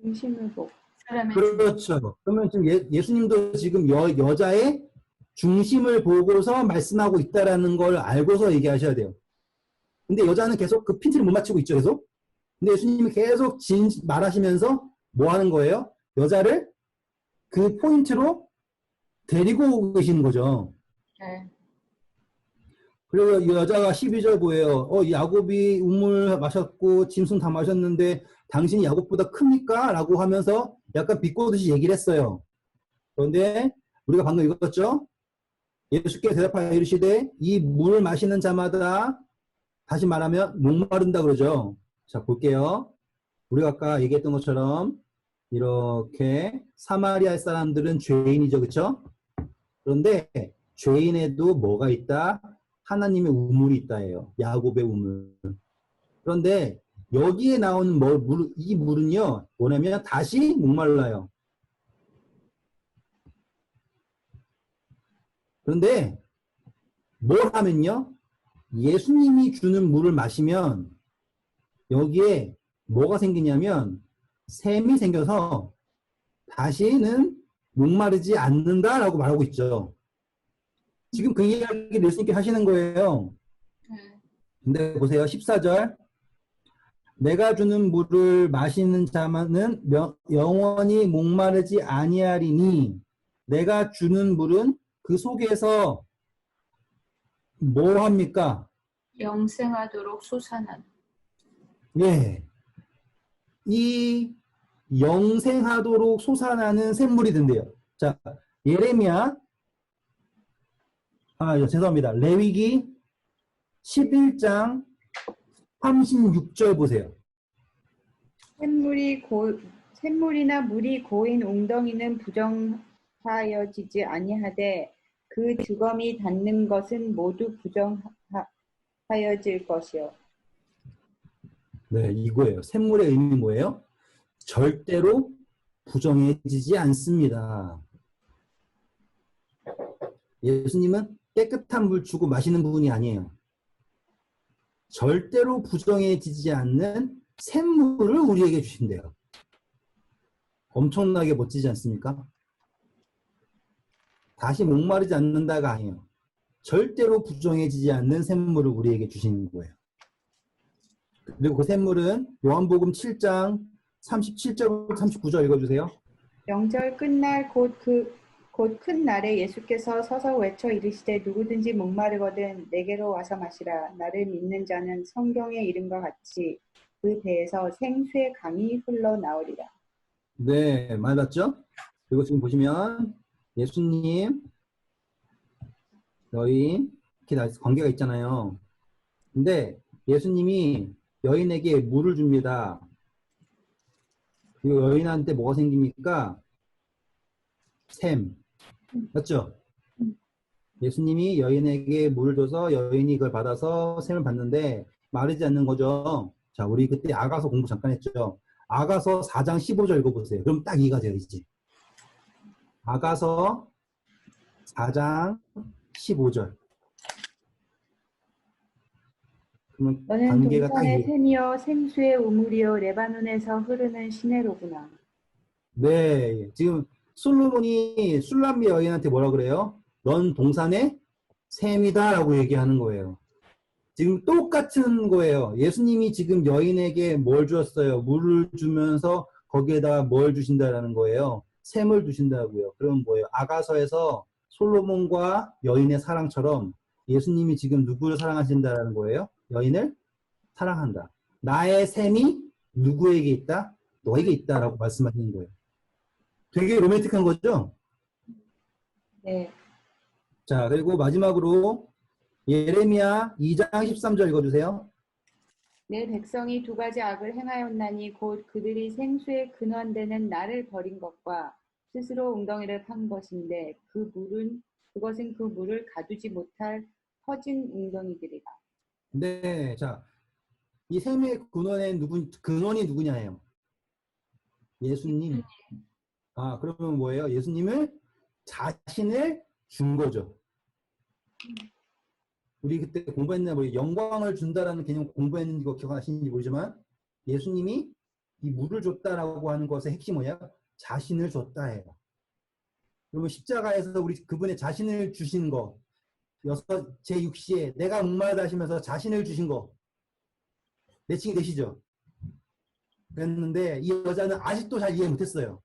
중심을 보고. 사람의 그렇죠. 그러면 지금 예수님도 지금 여자의 중심을 보고서 말씀하고 있다라는 걸 알고서 얘기하셔야 돼요. 근데 여자는 계속 그 핀트를 못 맞추고 있죠, 계속. 근데 예수님이 계속 말하시면서 뭐 하는 거예요? 여자를 그 포인트로 데리고 오고 계시는 거죠. 네. 그리고 여자가 12절 보여요. 야곱이 우물 마셨고 짐승 다 마셨는데 당신이 야곱보다 큽니까? 라고 하면서 약간 비꼬듯이 얘기를 했어요. 그런데 우리가 방금 읽었죠? 예수께서 대답하여 이르시되 이 물을 마시는 자마다 다시 말하면 목마른다 그러죠. 자, 볼게요. 우리가 아까 얘기했던 것처럼 이렇게 사마리아 사람들은 죄인이죠. 그렇죠? 그런데 죄인에도 뭐가 있다? 하나님의 우물이 있다예요. 야곱의 우물. 그런데 여기에 나오는 이 물은요. 뭐냐면 다시 목말라요. 그런데 뭘 하면요. 예수님이 주는 물을 마시면 여기에 뭐가 생기냐면 샘이 생겨서 다시는 목마르지 않는다라고 말하고 있죠. 지금 그 이야기를 예수님께 하시는 거예요. 근데 보세요. 14절. 내가 주는 물을 마시는 자만은 영원히 목마르지 아니하리니 내가 주는 물은 그 속에서 뭐 합니까? 영생하도록 솟아난. 예. 이 영생하도록 솟아나는 샘물이 된대요. 자, 예레미야 죄송합니다. 레위기 11장 36절 보세요. 샘물이나 물이 고인 웅덩이는 부정하여지지 아니하되 그 주검이 닿는 것은 모두 부정하여질 것이요. 네, 이거예요. 샘물의 의미 뭐예요? 절대로 부정해지지 않습니다. 예수님은 깨끗한 물 주고 마시는 분이 아니에요. 절대로 부정해지지 않는 샘물을 우리에게 주신대요. 엄청나게 멋지지 않습니까? 다시 목마르지 않는다가 아니에요. 절대로 부정해지지 않는 샘물을 우리에게 주시는 거예요. 그리고 그 샘물은 요한복음 7장 37절 39절 읽어주세요. 명절 끝날 곧 큰 날에 예수께서 서서 외쳐 이르시되 누구든지 목마르거든 내게로 와서 마시라. 나를 믿는 자는 성경에 이른과 같이 그 배에서 생수의 강이 흘러나오리라. 네, 맞았죠? 그리고 지금 보시면 예수님, 여인 이렇게 관계가 있잖아요. 근데 예수님이 여인에게 물을 줍니다. 그리고 여인한테 뭐가 생깁니까? 샘. 맞죠? 예수님이 여인에게 물을 줘서 여인이 그걸 받아서 샘을 받는데 마르지 않는 거죠. 자, 우리 그때 아가서 공부 잠깐 했죠. 아가서 4장 15절 읽어보세요. 그럼 딱 이해가 돼요, 이제. 아가서 4장 15절. 그러면 너는 관계가 딱 동산의 이해. 샘이요 생수의 우물이요 레바논에서 흐르는 시내로구나. 네, 지금 솔로몬이 술람미 여인한테 뭐라 그래요? 넌 동산의 샘이다라고 얘기하는 거예요. 지금 똑같은 거예요. 예수님이 지금 여인에게 뭘 주었어요? 물을 주면서 거기에다가 뭘 주신다라는 거예요. 샘을 주신다고요. 그럼 뭐예요? 아가서에서 솔로몬과 여인의 사랑처럼 예수님이 지금 누구를 사랑하신다라는 거예요? 여인을 사랑한다. 나의 샘이 누구에게 있다? 너에게 있다라고 말씀하시는 거예요. 되게 로맨틱한 거죠? 네. 자, 그리고 마지막으로 예레미야 2장 13절 읽어주세요. 내 백성이 두 가지 악을 행하였나니 곧 그들이 생수의 근원되는 나를 버린 것과 스스로 웅덩이를 판 것인데 그것은 그 물을 가두지 못할 터진 웅덩이들이라. 네, 자, 이 샘의 근원이 누구냐예요? 예수님. 아, 그러면 뭐예요? 예수님을 자신을 준 거죠. 우리 그때 공부했나 뭐 영광을 준다라는 개념 공부했는지 기억하시는지 모르지만 예수님이 이 물을 줬다라고 하는 것의 핵심이 뭐예요? 자신을 줬다예요. 그러면 십자가에서 우리 그분의 자신을 주신 거 제6시에 내가 목마르다 하시면서 자신을 주신 거 매칭이 되시죠? 그랬는데 이 여자는 아직도 잘 이해 못했어요.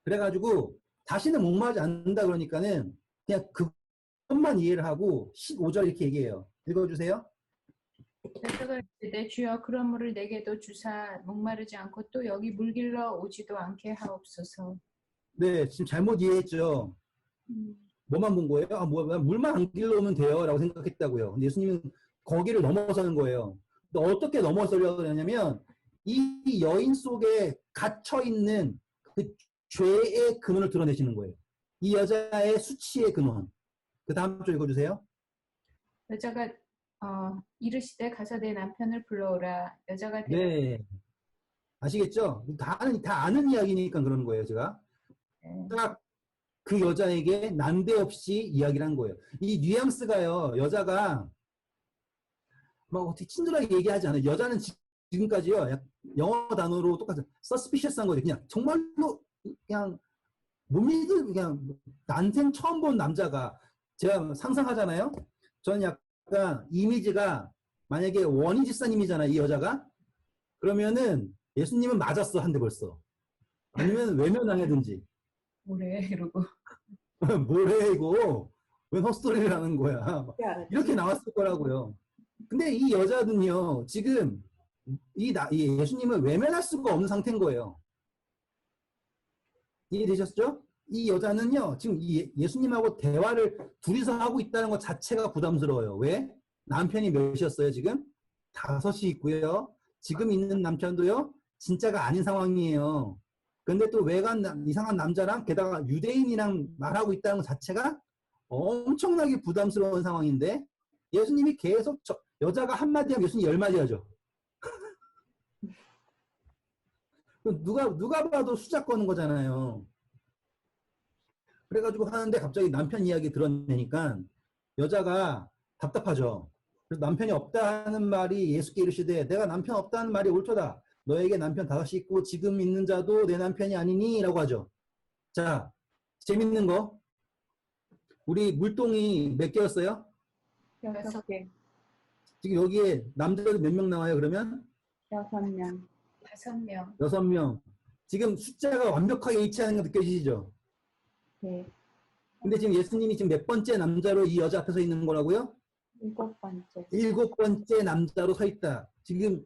그래가지고 자신을 목마르지 않는다 그러니까는 그냥 그것만 이해를 하고 15절 이렇게 얘기해요. 읽어주세요. 여자가 이르되 주여 그런 물을 내게도 주사 목마르지 않고 또 여기 물 길러 오지도 않게 하옵소서. 네, 지금 잘못 이해했죠. 뭐만 본 거예요? 아, 물만 안 길러오면 돼요 라고 생각했다고요. 근데 예수님은 거기를 넘어서는 거예요. 또 어떻게 넘어서려고 하냐면 이 여인 속에 갇혀있는 그 죄의 근원을 드러내시는 거예요. 이 여자의 수치의 근원. 그 다음 줄 읽어주세요. 여자가 이르시되 가서 내 남편을 불러오라. 여자가 네. 아시겠죠? 다 아는 이야기니까 그러는 거예요, 제가. 딱 그 여자에게 난데없이 이야기를 한 거예요. 이 뉘앙스가요, 여자가 막 어떻게 친절하게 얘기하지 않아요. 여자는 지금까지요, 영어 단어로 똑같아요. suspicious한 거죠. 그냥 정말로 그냥 못 믿을, 그냥 난생 처음 본 남자가 제가 상상하잖아요. 저는 약간 이미지가 만약에 원희 집사님이잖아요, 이 여자가. 그러면은 예수님은 맞았어, 한 대 벌써. 아니면 외면당하든지. 뭐래 이러고. 뭐래 이거 왜 헛소리를 하는 거야 이렇게 나왔을 거라고요. 근데 이 여자는요 지금 이 예수님을 외면할 수가 없는 상태인 거예요. 이해되셨죠? 이 여자는요 지금 예수님하고 대화를 둘이서 하고 있다는 것 자체가 부담스러워요. 왜? 남편이 몇이었어요 지금? 5이 있고요. 지금 있는 남편도요 진짜가 아닌 상황이에요. 근데 또 외간 이상한 남자랑 게다가 유대인이랑 말하고 있다는 것 자체가 엄청나게 부담스러운 상황인데 예수님이 계속 여자가 한마디 하면 예수님이 10마디 하죠. 누가 봐도 수작 거는 거잖아요. 그래가지고 하는데 갑자기 남편 이야기 드러내니까 여자가 답답하죠. 그래서 남편이 없다는 말이 예수께 이르시되 내가 남편 없다는 말이 옳도다. 너에게 남편 5이 있고 지금 있는 자도 내 남편이 아니니 라고 하죠. 자, 재밌는 거. 우리 물동이 몇 개였어요? 6개. 지금 여기에 남자들 몇 명 나와요 그러면? 6명. 5명. 6명. 지금 숫자가 완벽하게 일치하는 거 느껴지시죠? 네. 근데 지금 예수님이 지금 몇 번째 남자로 이 여자 앞에 서 있는 거라고요? 7번째. 7번째 남자로 서 있다. 지금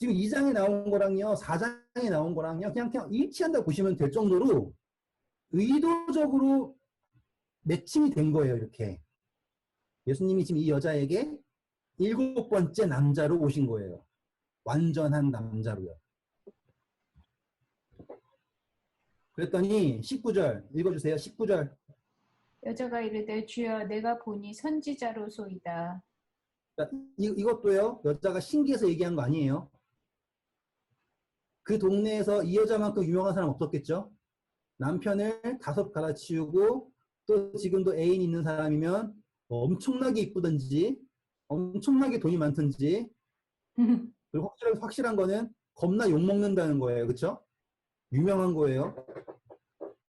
2장에 나온 거랑요, 4장에 나온 거랑요, 그냥 일치한다고 보시면 될 정도로 의도적으로 매칭이 된 거예요, 이렇게. 예수님이 지금 이 여자에게 7번째 남자로 오신 거예요. 완전한 남자로요. 그랬더니 19절 읽어주세요. 19절. 여자가 이르되 주여 내가 보니 선지자로소이다. 이것도요. 여자가 신기해서 얘기한 거 아니에요. 그 동네에서 이 여자만큼 유명한 사람 없었겠죠. 남편을 5 갈아치우고 또 지금도 애인 있는 사람이면 엄청나게 이쁘든지 엄청나게 돈이 많든지 그리고 확실한 거는 겁나 욕먹는다는 거예요. 그렇죠? 유명한 거예요.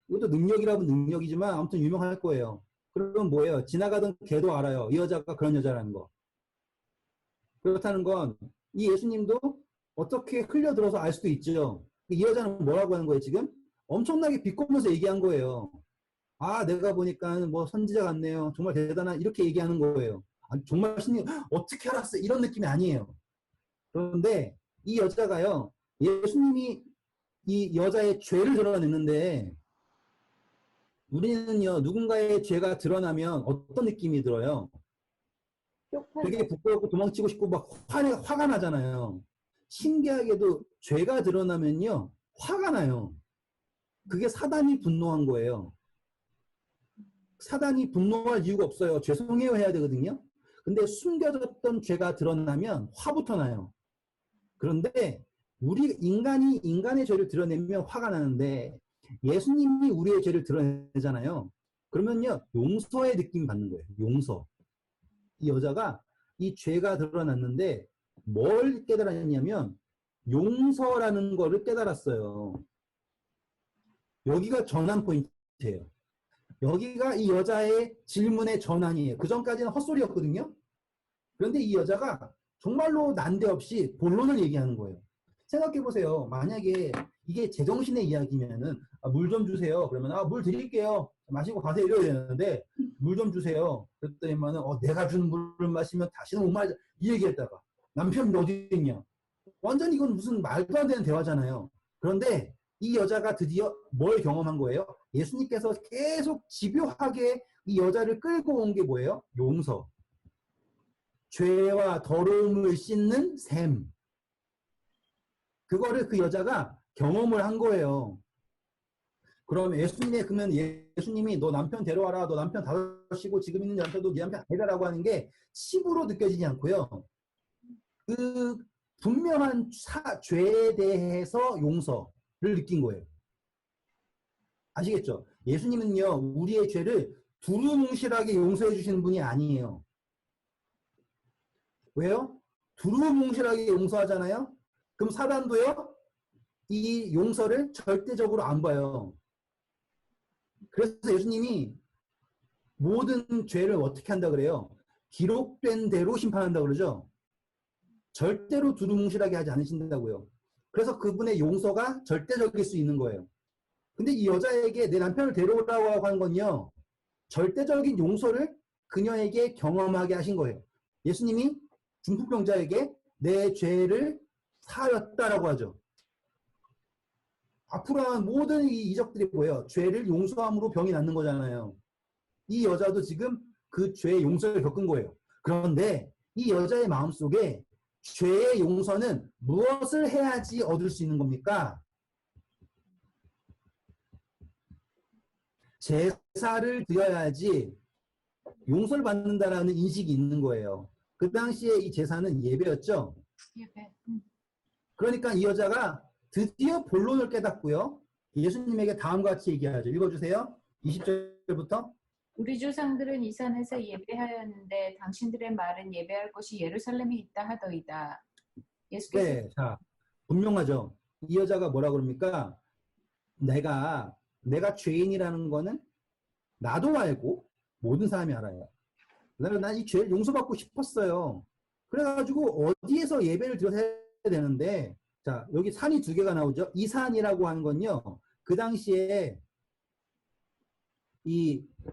이것도 능력이라면 능력이지만 아무튼 유명할 거예요. 그러면 뭐예요? 지나가던 개도 알아요. 이 여자가 그런 여자라는 거. 그렇다는 건 이 예수님도 어떻게 흘려들어서 알 수도 있죠. 이 여자는 뭐라고 하는 거예요, 지금? 엄청나게 비꼬면서 얘기한 거예요. 아, 내가 보니까 뭐 선지자 같네요. 정말 대단한, 이렇게 얘기하는 거예요. 아니, 정말 신님, 어떻게 알았어? 이런 느낌이 아니에요. 그런데 이 여자가요, 예수님이 이 여자의 죄를 드러냈는데, 우리는요, 누군가의 죄가 드러나면 어떤 느낌이 들어요? 되게 부끄럽고 도망치고 싶고 막 화가 나잖아요. 신기하게도 죄가 드러나면요, 화가 나요. 그게 사단이 분노한 거예요. 사단이 분노할 이유가 없어요. 죄송해요 해야 되거든요. 근데 숨겨졌던 죄가 드러나면 화부터 나요. 그런데 우리 인간이 인간의 죄를 드러내면 화가 나는데 예수님이 우리의 죄를 드러내잖아요. 그러면요, 용서의 느낌 받는 거예요. 용서. 이 여자가 이 죄가 드러났는데 뭘 깨달았냐면 용서라는 거를 깨달았어요. 여기가 전환 포인트예요. 여기가 이 여자의 질문의 전환이에요. 그 전까지는 헛소리였거든요. 그런데 이 여자가 정말로 난데없이 본론을 얘기하는 거예요. 생각해보세요. 만약에 이게 제정신의 이야기면은 물 좀 주세요. 그러면 물 드릴게요. 마시고 가세요. 이래야 되는데 물 좀 주세요. 그랬더니만은 내가 준 물을 마시면 다시는 못 마시. 이 얘기했다가 남편이 어디 있냐. 완전 이건 무슨 말도 안 되는 대화잖아요. 그런데 이 여자가 드디어 뭘 경험한 거예요? 예수님께서 계속 집요하게 이 여자를 끌고 온 게 뭐예요? 용서. 죄와 더러움을 씻는 셈. 그거를 그 여자가 경험을 한 거예요. 그럼 그러면 예수님이 너 남편 데려와라. 너 남편 다섯이고 지금 있는 남편도 네 남편 아니다라고 하는 게 칩으로 느껴지지 않고요. 그 분명한 죄에 대해서 용서를 느낀 거예요. 아시겠죠? 예수님은요, 우리의 죄를 두루뭉실하게 용서해 주시는 분이 아니에요. 왜요? 두루뭉실하게 용서하잖아요? 그럼 사단도요, 이 용서를 절대적으로 안 봐요. 그래서 예수님이 모든 죄를 어떻게 한다 그래요? 기록된 대로 심판한다 그러죠? 절대로 두루뭉실하게 하지 않으신다고요. 그래서 그분의 용서가 절대적일 수 있는 거예요. 근데 이 여자에게 내 남편을 데려오라고 하는 건요, 절대적인 용서를 그녀에게 경험하게 하신 거예요. 예수님이 중풍병자에게 내 죄를 사하였다라고 하죠. 앞으로 한 모든 이 이적들이 뭐예요? 죄를 용서함으로 병이 낫는 거잖아요. 이 여자도 지금 그 죄의 용서를 겪은 거예요. 그런데 이 여자의 마음속에 죄의 용서는 무엇을 해야지 얻을 수 있는 겁니까? 제사를 드려야지 용서를 받는다라는 인식이 있는 거예요. 그 당시에 이 제사는 예배였죠. 예배. 그러니까 이 여자가 드디어 본론을 깨닫고요. 예수님에게 다음과 같이 얘기하죠. 읽어주세요. 20절부터. 우리 조상들은 이 산에서 예배하였는데 당신들의 말은 예배할 곳이 예루살렘에 있다 하더이다. 예수께서 네, 자, 분명하죠. 이 여자가 뭐라 그럽니까? 내가 죄인이라는 거는 나도 알고 모든 사람이 알아요. 난 이 죄를 용서받고 싶었어요. 그래가지고 어디에서 예배를 드려야 되는데, 자, 여기 산이 두 개가 나오죠. 이 산이라고 하는 건요, 그 당시에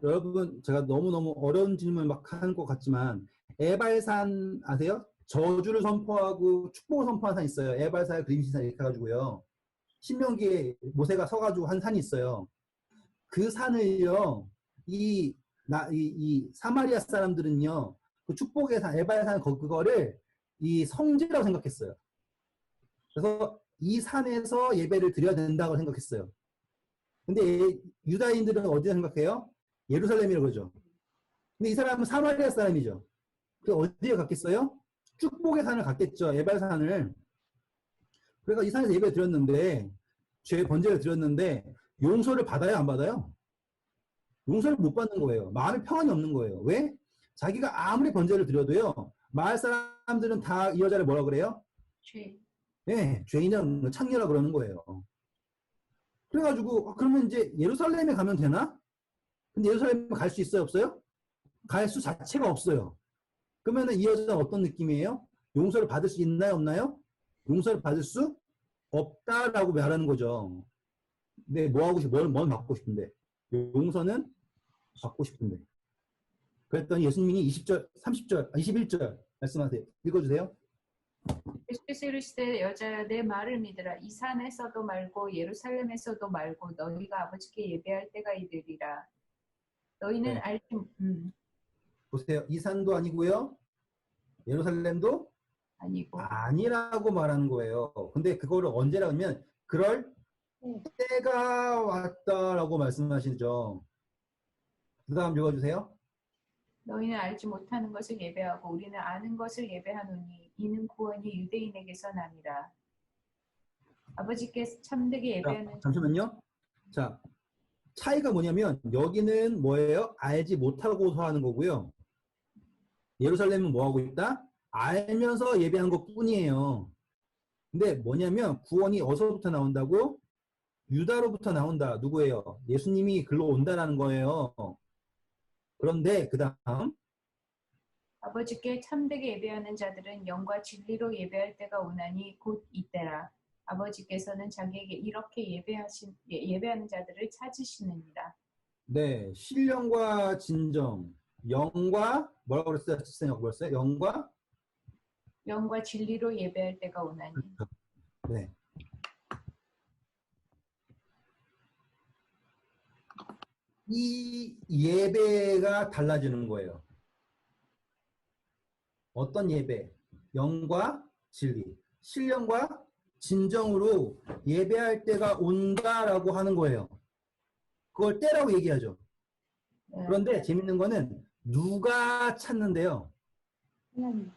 여러분, 제가 너무너무 어려운 질문을 막 하는 것 같지만, 에발산 아세요? 저주를 선포하고 축복을 선포한 산 있어요. 에발산, 그림신산 이렇게 해가지고요. 신명기에 모세가 서가지고 한 산이 있어요. 그 산을요, 이 사마리아 사람들은요, 그 축복의 산, 에발산 그거를 이 성지라고 생각했어요. 그래서 이 산에서 예배를 드려야 된다고 생각했어요. 근데 유다인들은 어디에 생각해요? 예루살렘이라고 그러죠. 근데 이 사람은 사마리아 사람이죠. 그래서 어디에 갔겠어요? 축복의 산을 갔겠죠. 에발산을. 그러니까 이 산에서 예배를 드렸는데, 죄 번제를 드렸는데, 용서를 받아요, 안 받아요? 용서를 못 받는 거예요. 마음에 평안이 없는 거예요. 왜? 자기가 아무리 번제를 드려도요, 마을 사람들은 다 이 여자를 뭐라 그래요? 죄. 네, 죄인이라는 창녀라 그러는 거예요. 그래가지고, 그러면 이제 예루살렘에 가면 되나? 근데 예루살렘에 갈 수 있어요, 없어요? 갈 수 자체가 없어요. 그러면 이 여자는 어떤 느낌이에요? 용서를 받을 수 있나요, 없나요? 용서를 받을 수 없다라고 말하는 거죠. 근데 뭐 하고 뭘 받고 싶은데? 용서는 받고 싶은데. 그랬더니 예수님이 20절, 30절, 21절 말씀하세요. 읽어주세요. 예수께서 이르시되 여자야 내 말을 믿으라. 이 산에서도 말고 예루살렘에서도 말고 너희가 아버지께 예배할 때가 이르리라. 너희는 네. 알지 보세요. 이 산도 아니고요. 예루살렘도 아니고 아니라고 말하는 거예요. 근데 그거를 언제라고 하면 그럴 때가 왔다라고 말씀하시죠. 그 다음 읽어주세요. 너희는 알지 못하는 것을 예배하고 우리는 아는 것을 예배하노니 이는 구원이 유대인에게서 남이라. 아버지께서 참되게 예배하는 잠시만요. 자, 차이가 뭐냐면 여기는 뭐예요? 알지 못하고서 하는 거고요. 예루살렘은 뭐 하고 있다? 알면서 예배한 것 뿐이에요. 근데 뭐냐면 구원이 어디서부터 나온다고? 유다로부터 나온다. 누구예요? 예수님이 글로 온다라는 거예요. 그런데 그 다음 아버지께 참되게 예배하는 자들은 영과 진리로 예배할 때가 오나니 곧 이때라. 아버지께서는 자기에게 이렇게 예배하는 자들을 찾으시느니라. 네, 신령과 진정, 영과 뭐라고 그랬어요? 뭐였어요? 영과 진리로 예배할 때가 오나니. 네. 이 예배가 달라지는 거예요. 어떤 예배? 영과 진리, 신령과 진정으로 예배할 때가 온다라고 하는 거예요. 그걸 때라고 얘기하죠. 네. 그런데 재밌는 거는 누가 찾는데요? 하나님.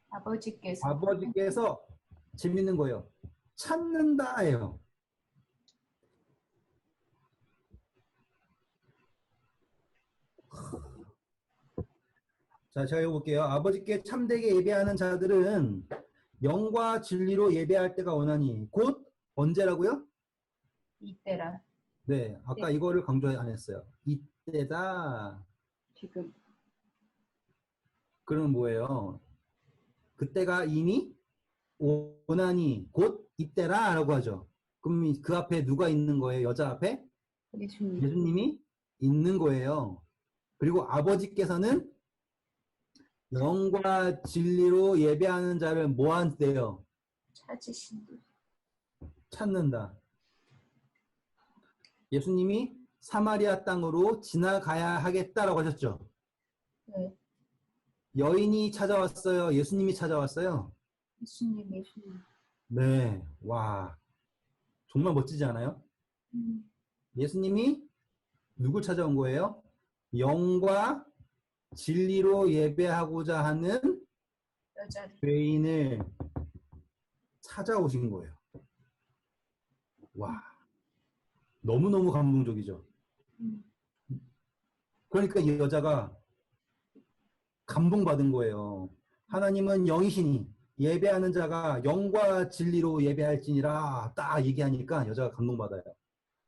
아버지께서 재밌는 거예요. 찾는다예요. 자, 제가 읽어볼게요. 아버지께 참되게 예배하는 자들은 영과 진리로 예배할 때가 오나니 곧 언제라고요? 이때라. 네, 아까 네. 이거를 강조 안 했어요. 이때다. 지금. 그러면 뭐예요? 그때가 이미 오나니 곧 이때라 라고 하죠. 그럼 그 앞에 누가 있는 거예요? 여자 앞에? 예수님. 예수님이 있는 거예요. 그리고 아버지께서는 영과 진리로 예배하는 자를 뭐 한대요? 찾으신다. 찾는다. 예수님이 사마리아 땅으로 지나가야 하겠다라고 하셨죠. 네. 여인이 찾아왔어요. 예수님이 찾아왔어요. 예수님. 네. 와. 정말 멋지지 않아요? 예수님이 누굴 찾아온 거예요? 영과 진리로 예배하고자 하는 여자를. 죄인을 찾아오신 거예요. 와. 너무너무 감동적이죠. 그러니까 이 여자가 감동받은 거예요. 하나님은 영이시니 예배하는 자가 영과 진리로 예배할지니라 딱 얘기하니까 여자가 감동받아요.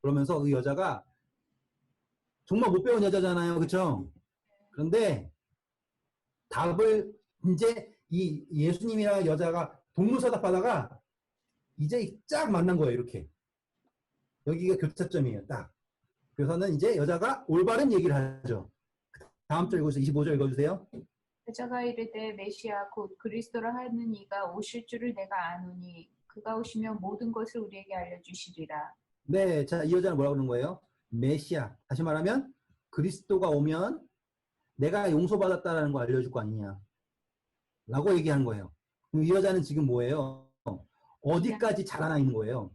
그러면서 그 여자가 정말 못 배운 여자잖아요. 그렇죠? 그런데 답을 이제 이 예수님이랑 여자가 동문서답하다가 이제 쫙 만난 거예요. 이렇게. 여기가 교차점이에요. 딱. 그래서는 이제 여자가 올바른 얘기를 하죠. 다음 절 읽어주세요. 25절 읽어주세요. 여자가 이르되 메시아 곧 그리스도라 하는 이가 오실 줄을 내가 아노니 그가 오시면 모든 것을 우리에게 알려주시리라. 네, 자, 이 여자는 뭐라고 그러는 거예요? 메시아. 다시 말하면 그리스도가 오면 내가 용서받았다라는 거 알려줄 거 아니냐. 라고 얘기한 거예요. 그럼 이 여자는 지금 뭐예요? 어디까지 자라나 있는 거예요?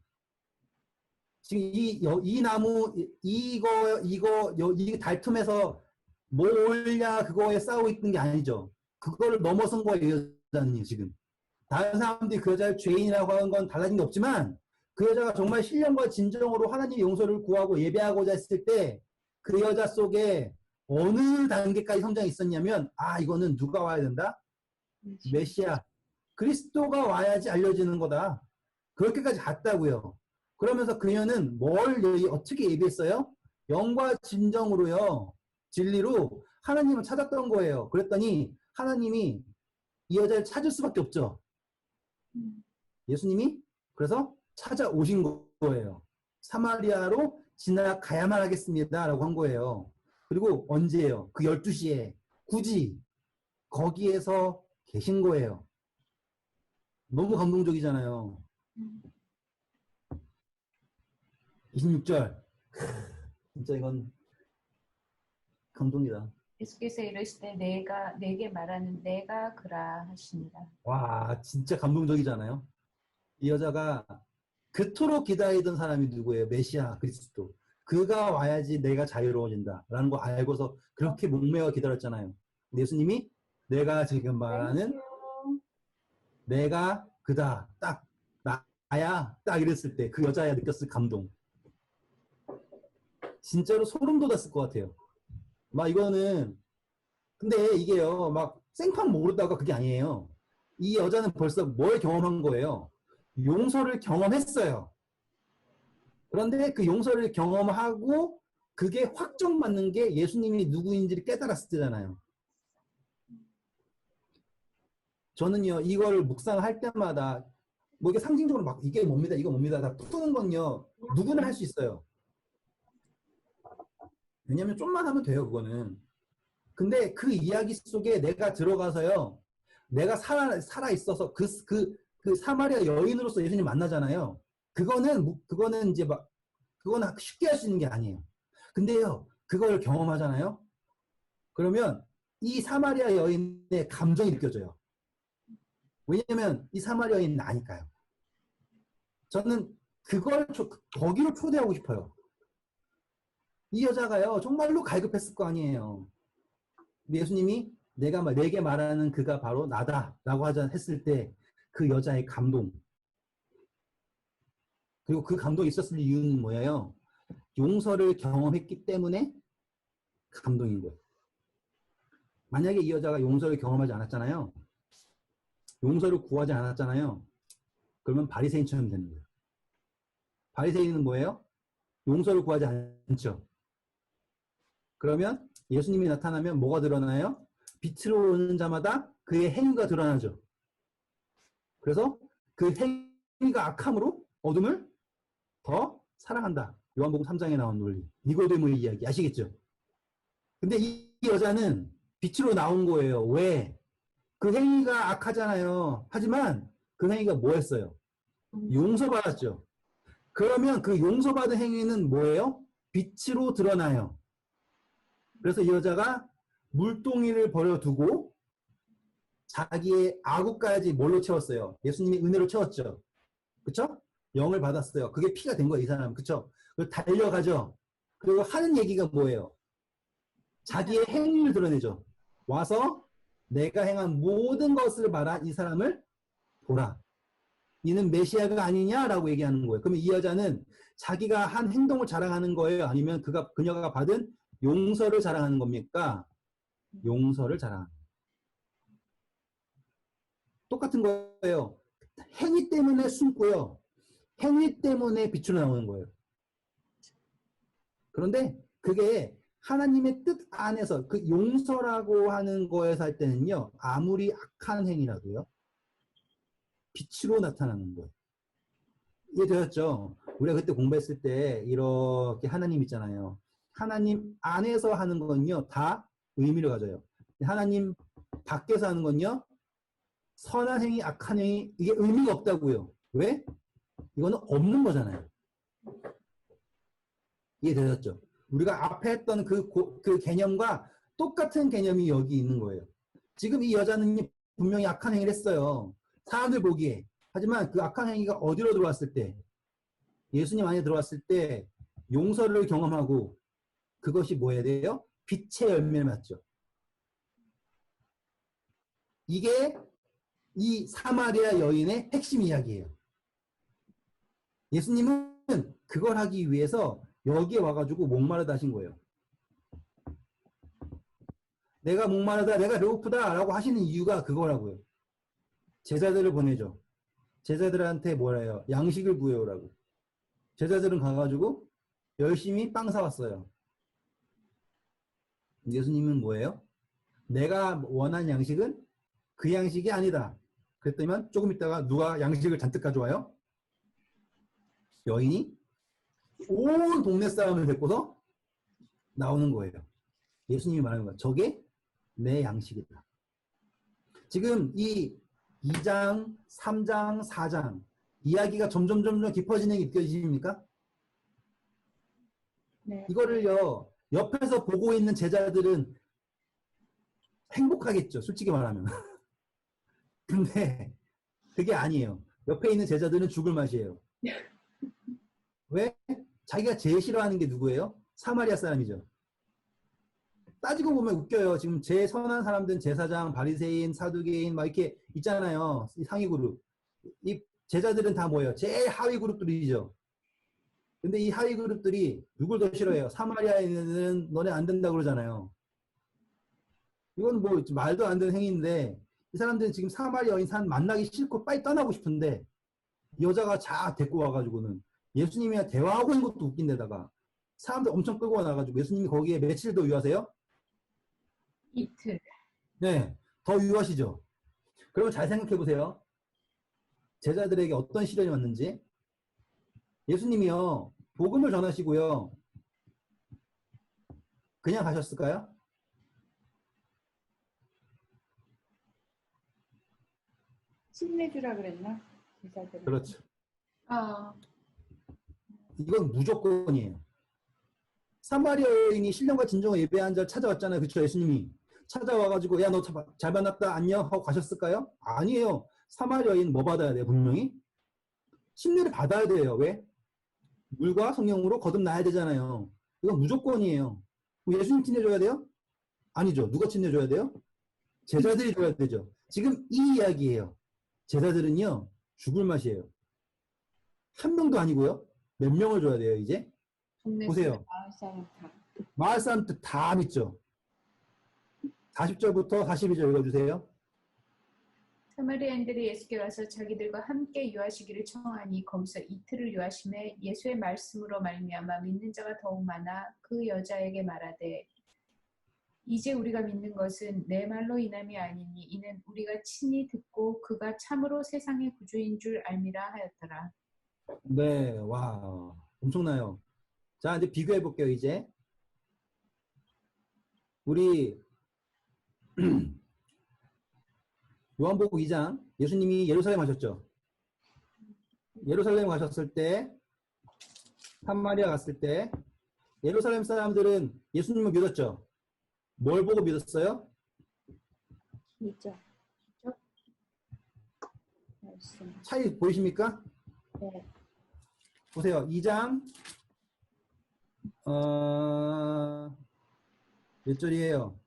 지금 이 나무, 이 달툼에서 뭐 올냐 그거에 싸우고 있는 게 아니죠. 그거를 넘어선 거예요, 이 여자는요, 지금. 다른 사람들이 그 여자를 죄인이라고 하는 건 달라진 게 없지만 그 여자가 정말 신령과 진정으로 하나님의 용서를 구하고 예배하고자 했을 때 그 여자 속에 어느 단계까지 성장이 있었냐면 이거는 누가 와야 된다? 메시아. 그리스도가 와야지 알려지는 거다. 그렇게까지 갔다고요. 그러면서 그녀는 어떻게 예비했어요? 영과 진정으로요. 진리로 하나님을 찾았던 거예요. 그랬더니 하나님이 이 여자를 찾을 수밖에 없죠. 예수님이 그래서 찾아오신 거예요. 사마리아로 지나가야만 하겠습니다. 라고 한 거예요. 그리고 언제예요? 그 12시에 굳이 거기에서 계신 거예요. 너무 감동적이잖아요. 26절. 진짜 이건 감동이다. 예수께서 이르시되 내게 말하는 내가 그라 하시니라. 와, 진짜 감동적이잖아요. 이 여자가 그토록 기다리던 사람이 누구예요? 메시아 그리스도. 그가 와야지 내가 자유로워진다. 라는 거 알고서 그렇게 목매어 기다렸잖아요. 근데 예수님이 내가 지금 말하는 내가 그다. 딱 나야. 딱 이랬을 때 그 여자야 느꼈을 감동. 진짜로 소름 돋았을 것 같아요. 막 이거는 근데 이게요. 막 생판 모르다가 그게 아니에요. 이 여자는 벌써 뭘 경험한 거예요? 용서를 경험했어요. 그런데 그 용서를 경험하고 그게 확정받는 게 예수님이 누구인지를 깨달았을 때잖아요. 저는요, 이거를 묵상할 때마다 뭐 이게 상징적으로 막 이게 뭡니다, 이거 뭡니다. 다 푸는 건요, 누구나 할 수 있어요. 왜냐면 좀만 하면 돼요, 그거는. 근데 그 이야기 속에 내가 들어가서요, 내가 살아 있어서 그 사마리아 여인으로서 예수님 만나잖아요. 그거는 이제 막, 그거는 쉽게 할 수 있는 게 아니에요. 근데요, 그걸 경험하잖아요. 그러면 이 사마리아 여인의 감정이 느껴져요. 왜냐면 이 사마리아 여인은 아니까요. 저는 거기로 초대하고 싶어요. 이 여자가요, 정말로 갈급했을 거 아니에요. 예수님이 내게 말하는 그가 바로 나다라고 했을 때 그 여자의 감동. 그리고 그 감동이 있었을 이유는 뭐예요? 용서를 경험했기 때문에 감동인 거예요. 만약에 이 여자가 용서를 경험하지 않았잖아요. 용서를 구하지 않았잖아요. 그러면 바리새인처럼 되는 거예요. 바리새인은 뭐예요? 용서를 구하지 않죠. 그러면 예수님이 나타나면 뭐가 드러나요? 빛으로 오는 자마다 그의 행위가 드러나죠. 그래서 그 행위가 악함으로 어둠을 더 사랑한다. 요한복음 3장에 나온 논리. 니고데모의 이야기 아시겠죠? 근데 이 여자는 빛으로 나온 거예요. 왜? 그 행위가 악하잖아요. 하지만 그 행위가 뭐였어요? 용서받았죠. 그러면 그 용서받은 행위는 뭐예요? 빛으로 드러나요. 그래서 이 여자가 물동이를 버려두고 자기의 악우까지 뭘로 채웠어요? 예수님이 은혜로 채웠죠. 그쵸? 영을 받았어요. 그게 피가 된 거예요, 이 사람은. 그쵸? 그리고 달려가죠. 그리고 하는 얘기가 뭐예요? 자기의 행위를 드러내죠. 와서 내가 행한 모든 것을 말한 이 사람을 보라. 이는 메시아가 아니냐라고 얘기하는 거예요. 그러면 이 여자는 자기가 한 행동을 자랑하는 거예요? 아니면 그녀가 받은 용서를 자랑하는 겁니까? 용서를 자랑하는 거예요. 똑같은 거예요. 행위 때문에 숨고요. 행위 때문에 빛으로 나오는 거예요. 그런데 그게 하나님의 뜻 안에서 그 용서라고 하는 거에서 할 때는요. 아무리 악한 행위라도요. 빛으로 나타나는 거예요. 이해되셨죠? 우리가 그때 공부했을 때 이렇게 하나님 있잖아요. 하나님 안에서 하는 건요. 다 의미를 가져요. 하나님 밖에서 하는 건요. 선한 행위, 악한 행위 이게 의미가 없다고요. 왜? 이거는 없는 거잖아요. 이해되셨죠? 우리가 앞에 했던 그 개념과 똑같은 개념이 여기 있는 거예요. 지금 이 여자는 분명히 악한 행위를 했어요. 사람들 보기에. 하지만 그 악한 행위가 어디로 들어왔을 때, 예수님 안에 들어왔을 때 용서를 경험하고 그것이 뭐 해야 돼요? 빛의 열매를 맺죠. 이게 이 사마리아 여인의 핵심 이야기예요. 예수님은 그걸 하기 위해서 여기에 와가지고 목마르다 하신 거예요. 내가 목마르다, 내가 배고프다 라고 하시는 이유가 그거라고요. 제자들을 보내죠. 제자들한테 뭐라 해요? 양식을 구해오라고. 제자들은 가가지고 열심히 빵 사왔어요. 예수님은 뭐예요? 내가 원한 양식은 그 양식이 아니다. 그랬더니 조금 있다가 누가 양식을 잔뜩 가져와요? 여인이 온 동네 사람을 데리고서 나오는 거예요. 예수님이 말하는 거예요. 저게 내 양식이다. 지금 이 2장, 3장, 4장 이야기가 점점 깊어지는 게 느껴지십니까? 네. 이거를요, 옆에서 보고 있는 제자들은 행복하겠죠. 솔직히 말하면. 근데 그게 아니에요. 옆에 있는 제자들은 죽을 맛이에요. 왜? 자기가 제일 싫어하는 게 누구예요? 사마리아 사람이죠. 따지고 보면 웃겨요. 지금 제일 선한 사람들은 제사장, 바리새인, 사두개인 막 이렇게 있잖아요. 이 상위 그룹. 이 제자들은 다 뭐예요? 제일 하위 그룹들이죠. 근데 이 하위 그룹들이 누굴 더 싫어해요? 사마리아인은 너네 안 된다 그러잖아요. 이건 뭐 말도 안 되는 행위인데 이 사람들은 지금 사마리아 여인 만나기 싫고 빨리 떠나고 싶은데 이 여자가 자 데리고 와가지고는 예수님이랑 대화하고 있는 것도 웃긴 데다가 사람들 엄청 끌고 와가지고 예수님이 거기에 며칠 더 유하세요? 이틀. 네, 더 유하시죠. 그러면 잘 생각해 보세요. 제자들에게 어떤 시련이 왔는지. 예수님이요, 복음을 전하시고요, 그냥 가셨을까요? 침내주라 그랬나? 제자들. 그렇죠. 이건 무조건이에요. 사마리아 여인이 신령과 진정을 예배한 자를 찾아왔잖아요. 그렇죠? 예수님이 찾아와가지고 야 너 잘 만났다 안녕 하고 가셨을까요? 아니에요. 사마리아 여인 뭐 받아야 돼요? 분명히 침례를 받아야 돼요. 왜? 물과 성령으로 거듭나야 되잖아요. 이건 무조건이에요. 예수님 침례줘야 돼요? 아니죠. 누가 침례줘야 돼요? 제자들이 줘야 되죠. 지금 이 이야기예요. 제자들은요 죽을 맛이에요. 한 명도 아니고요. 몇 명을 줘야 돼요 이제? 보세요. 마을 사람 다. 마을 사람들 다 믿죠. 40절부터 42절 읽어주세요. 사마리아인들이 예수께 와서 자기들과 함께 유하시기를 청하니 거기서 이틀을 유하심에 예수의 말씀으로 말미암아 믿는 자가 더욱 많아 그 여자에게 말하되 이제 우리가 믿는 것은 내 말로 인함이 아니니 이는 우리가 친히 듣고 그가 참으로 세상의 구주인 줄 알미라 하였더라. 네, 와, 엄청나요. 자, 이제 비교해 볼게요, 이제. 우리, 요한복음 2장, 예수님이 예루살렘 가셨죠? 예루살렘 가셨을 때, 사마리아 갔을 때, 예루살렘 사람들은 예수님을 믿었죠? 뭘 보고 믿었어요? 있죠. 말씀. 차이 보이십니까? 네. 보세요. 2장, 몇 절이에요?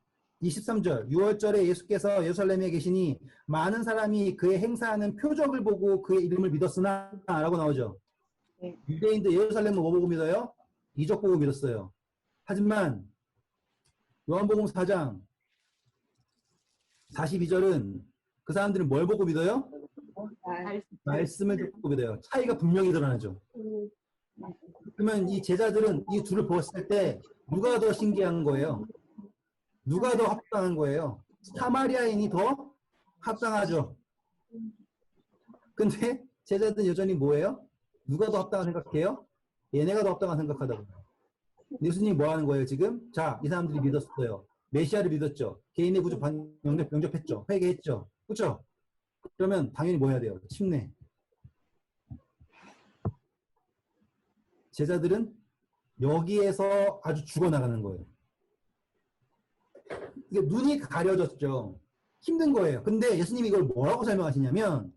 23절. 6월절에 예수께서 예루살렘에 계시니 많은 사람이 그의 행사하는 표적을 보고 그의 이름을 믿었으나 라고 나오죠. 네. 유대인들 예루살렘을 뭐 보고 믿어요? 이적 보고 믿었어요. 하지만 요한복음 4장 42절은 그 사람들은 뭘 보고 믿어요? 말씀을 듣고 믿어요. 차이가 분명히 드러나죠. 그러면 이 제자들은 이 둘을 보았을 때 누가 더 신기한 거예요? 누가 더 합당한 거예요? 사마리아인이 더 합당하죠. 근데 제자들은 여전히 뭐예요? 누가 더 합당한 생각해요? 얘네가 더 합당한 생각하다고요. 예수님이 뭐 하는 거예요 지금? 자, 이 사람들이 믿었어요. 메시아를 믿었죠. 개인의 구주 영접했죠. 회개했죠. 그렇죠? 그러면 당연히 뭐 해야 돼요? 침례. 제자들은 여기에서 아주 죽어나가는 거예요. 이게 눈이 가려졌죠. 힘든 거예요. 근데 예수님이 이걸 뭐라고 설명하시냐면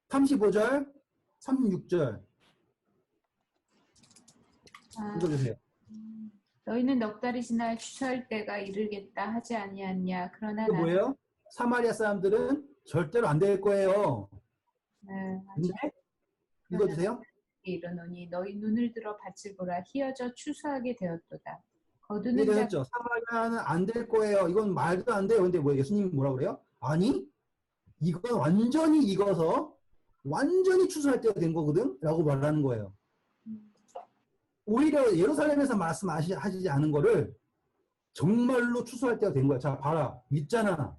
35절, 36절 읽어주세요. 너희는 넉 달이 지나 추수할 때가 이르겠다 하지 아니하냐. 그러나 이게 뭐예요? 사마리아 사람들은 절대로 안 될 거예요. 근데 읽어주세요. 이르노니 너희 눈을 들어 밭을 보라 희어져 추수하게 되었도다. 이게 거두는 자 되었죠. 사마리아는 안 될 거예요. 이건 말도 안 돼요. 근데 뭐 예수님이 뭐라 그래요? 아니, 이건 완전히 익어서 완전히 추수할 때가 된 거거든? 라고 말하는 거예요. 오히려 예루살렘에서 말씀하시지 않은 거를 정말로 추수할 때가 된 거야. 자, 봐라. 믿잖아.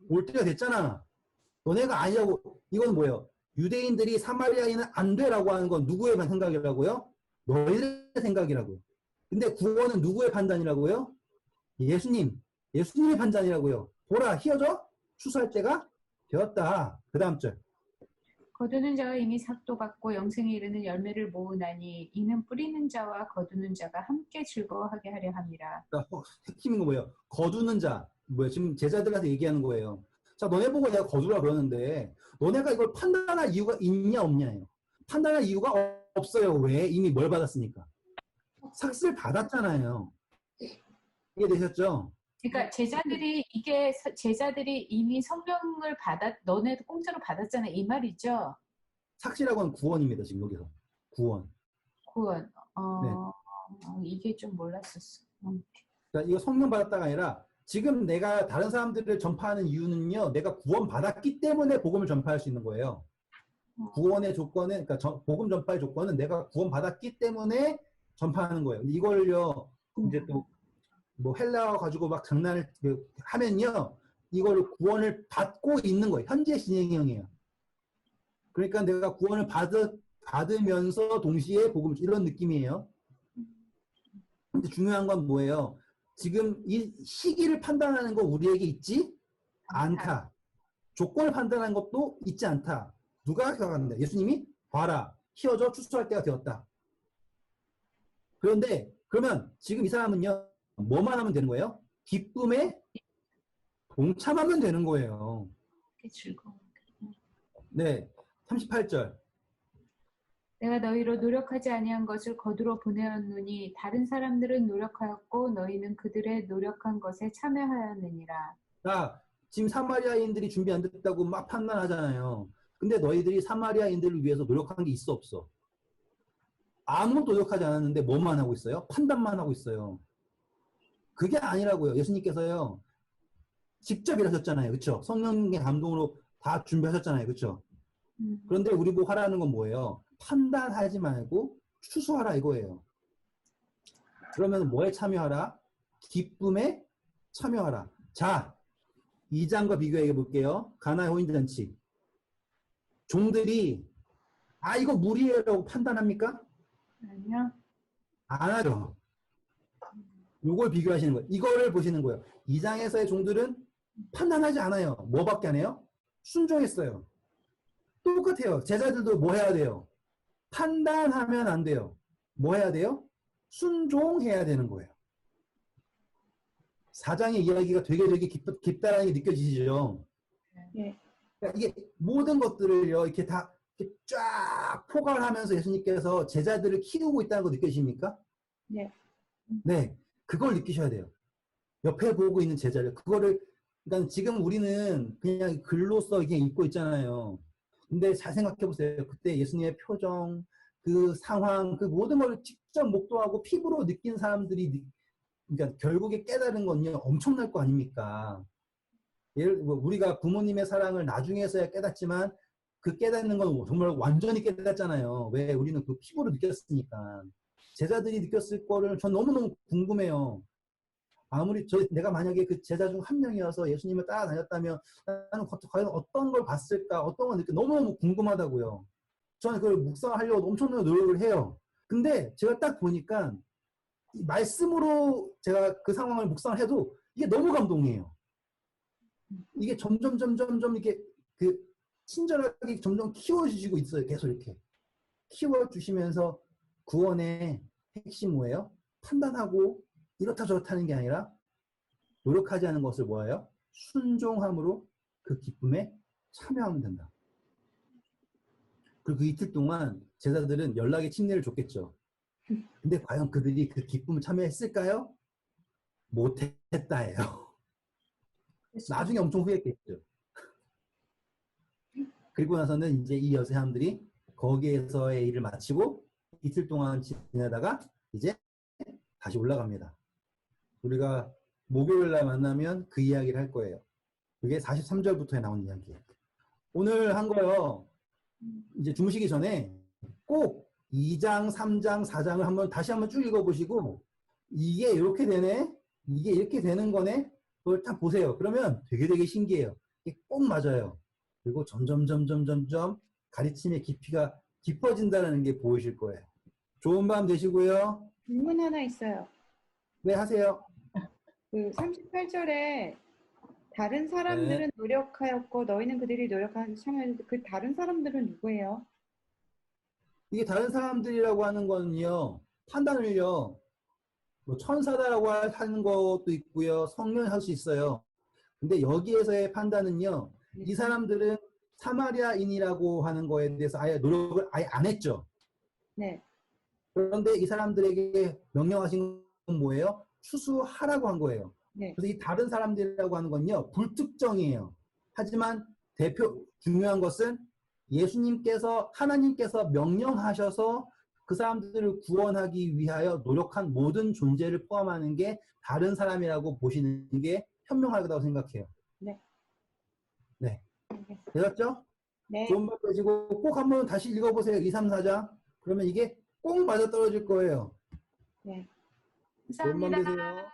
올 때가 됐잖아. 너네가 아니라고. 이건 뭐예요? 유대인들이 사마리아인은 안 돼라고 하는 건 누구의 생각이라고요? 너희들의 생각이라고요. 근데 구원은 누구의 판단이라고요? 예수님의 판단이라고요. 보라, 희어져? 추수할 때가 되었다. 그 다음 절. 거두는 자가 이미 삭도 받고 영생에 이르는 열매를 모으나니 이는 뿌리는 자와 거두는 자가 함께 즐거워하게 하려 함이라. 그러니까 핵심인 거 뭐예요? 거두는 자. 뭐예요? 지금 제자들한테 얘기하는 거예요. 자, 너네 보고 내가 거두라 그러는데 너네가 이걸 판단할 이유가 있냐 없냐예요. 판단할 이유가 없어요. 왜? 이미 뭘 받았으니까. 삭슬 받았잖아요. 이해되셨죠? 그러니까 제자들이 이미 성령을 너네도 공짜로 받았잖아 이 말이죠. 삭시라고 하는 구원입니다. 지금 여기서. 구원. 구원. 네. 이게 좀 몰랐었어. 그러니까 이거 성령 받았다가 아니라 지금 내가 다른 사람들을 전파하는 이유는요. 내가 구원 받았기 때문에 복음을 전파할 수 있는 거예요. 구원의 조건은 그러니까 복음 전파의 조건은 내가 구원 받았기 때문에 전파하는 거예요. 이걸요. 이제 또 뭐 헬라어 가지고 막 장난을 하면요. 이걸 구원을 받고 있는 거예요. 현재 진행형이에요. 그러니까 내가 구원을 받으면서 동시에 복음 이런 느낌이에요. 근데 중요한 건 뭐예요? 지금 이 시기를 판단하는 거 우리에게 있지 않다. 조건을 판단하는 것도 있지 않다. 누가 생각합니다. 예수님이 봐라. 희어져 추수할 때가 되었다. 그런데 그러면 지금 이 사람은요. 뭐만 하면 되는 거예요? 기쁨에 동참하면 되는 거예요. 즐거워. 네. 38절. 내가 너희로 노력하지 아니한 것을 거두러 보내었노니 다른 사람들은 노력하였고 너희는 그들의 노력한 것에 참여하였느니라. 자, 지금 사마리아인들이 준비 안 됐다고 막 판단하잖아요. 근데 너희들이 사마리아인들을 위해서 노력한 게 있어 없어? 아무것도 노력하지 않았는데 뭐만 하고 있어요? 판단만 하고 있어요. 그게 아니라고요. 예수님께서요. 직접 일하셨잖아요. 그렇죠? 성령의 감동으로 다 준비하셨잖아요. 그렇죠? 그런데 우리 보고 하라는 건 뭐예요? 판단하지 말고 추수하라 이거예요. 그러면 뭐에 참여하라? 기쁨에 참여하라. 자, 2장과 비교해 볼게요. 가나의 혼인잔치. 종들이 이거 무리라고 판단합니까? 아니요. 안 하죠. 요걸 비교하시는 거예요. 이거를 보시는 거예요. 2장에서의 종들은 판단하지 않아요. 뭐밖에 안 해요? 순종했어요. 똑같아요. 제자들도 뭐 해야 돼요? 판단하면 안 돼요. 뭐 해야 돼요? 순종해야 되는 거예요. 4장의 이야기가 되게 깊다라는 게 느껴지시죠? 네. 그러니까 이게 모든 것들을요, 이렇게 다 이렇게 쫙 포괄하면서 예수님께서 제자들을 키우고 있다는 거 느껴지십니까? 네. 네. 그걸 느끼셔야 돼요. 옆에 보고 있는 제자를. 그러니까 지금 우리는 그냥 글로써 이게 읽고 있잖아요. 근데 잘 생각해 보세요. 그때 예수님의 표정, 그 상황, 그 모든 걸 직접 목도하고 피부로 느낀 사람들이, 그러니까 결국에 깨달은 건요, 엄청날 거 아닙니까? 우리가 부모님의 사랑을 나중에서야 깨닫지만, 그 깨닫는 건 정말 완전히 깨닫잖아요. 왜? 우리는 그 피부로 느꼈으니까. 제자들이 느꼈을 거를 전 너무너무 궁금해요. 내가 만약에 그 제자 중 한 명이어서 예수님을 따라다녔다면 나는 과연 어떤 걸 봤을까, 어떤 걸 너무너무 궁금하다고요. 저는 그걸 묵상하려고 엄청나게 노력을 해요. 근데 제가 딱 보니까 말씀으로 제가 그 상황을 묵상을 해도 이게 너무 감동이에요. 이게 점점 이렇게 친절하게 점점 키워주시고 있어요. 계속 이렇게. 키워주시면서 구원의 핵심 뭐예요? 판단하고 이렇다 저렇다 하는 게 아니라 노력하지 않은 것을 뭐예요? 순종함으로 그 기쁨에 참여하면 된다. 그리고 그 이틀 동안 제자들은 연락에 침례를 줬겠죠. 근데 과연 그들이 그 기쁨을 참여했을까요? 못했다예요. 나중에 엄청 후회했겠죠. 그리고 나서는 이제 이 여섯 사람들이 거기에서의 일을 마치고 이틀 동안 지내다가 이제 다시 올라갑니다. 우리가 목요일 날 만나면 그 이야기를 할 거예요. 그게 43절부터에 나오는 이야기예요. 오늘 한 거요. 이제 주무시기 전에 꼭 2장, 3장, 4장을 다시 한번 쭉 읽어보시고 이게 이렇게 되네? 이게 이렇게 되는 거네? 그걸 딱 보세요. 그러면 되게 신기해요. 이게 꼭 맞아요. 그리고 점점 가르침의 깊이가 깊어진다는 게 보이실 거예요. 좋은 밤 되시고요. 질문 하나 있어요. 네, 하세요. 그 38절에 다른 사람들은 노력하였고 너희는 그들이 노력하는 참여했는데 그 다른 사람들은 누구예요? 이게 다른 사람들이라고 하는 거는요, 판단을요, 뭐 천사다라고 하는 것도 있고요, 성령 할 수 있어요. 근데 여기에서의 판단은요, 이 사람들은 사마리아인이라고 하는 거에 대해서 아예 노력을 아예 안 했죠. 네. 그런데 이 사람들에게 명령하신 건 뭐예요? 추수하라고 한 거예요. 네. 그래서 이 다른 사람들이라고 하는 건요, 불특정이에요. 하지만 중요한 것은 예수님께서, 하나님께서 명령하셔서 그 사람들을 구원하기 위하여 노력한 모든 존재를 포함하는 게 다른 사람이라고 보시는 게 현명하다고 생각해요. 네. 네. 되셨죠? 네. 좋은 밤 되시고 꼭 한번 다시 읽어보세요. 2, 3, 4장. 그러면 이게 꼭 맞아 떨어질 거예요. 네. 좋은 밤 감사합니다. 되세요.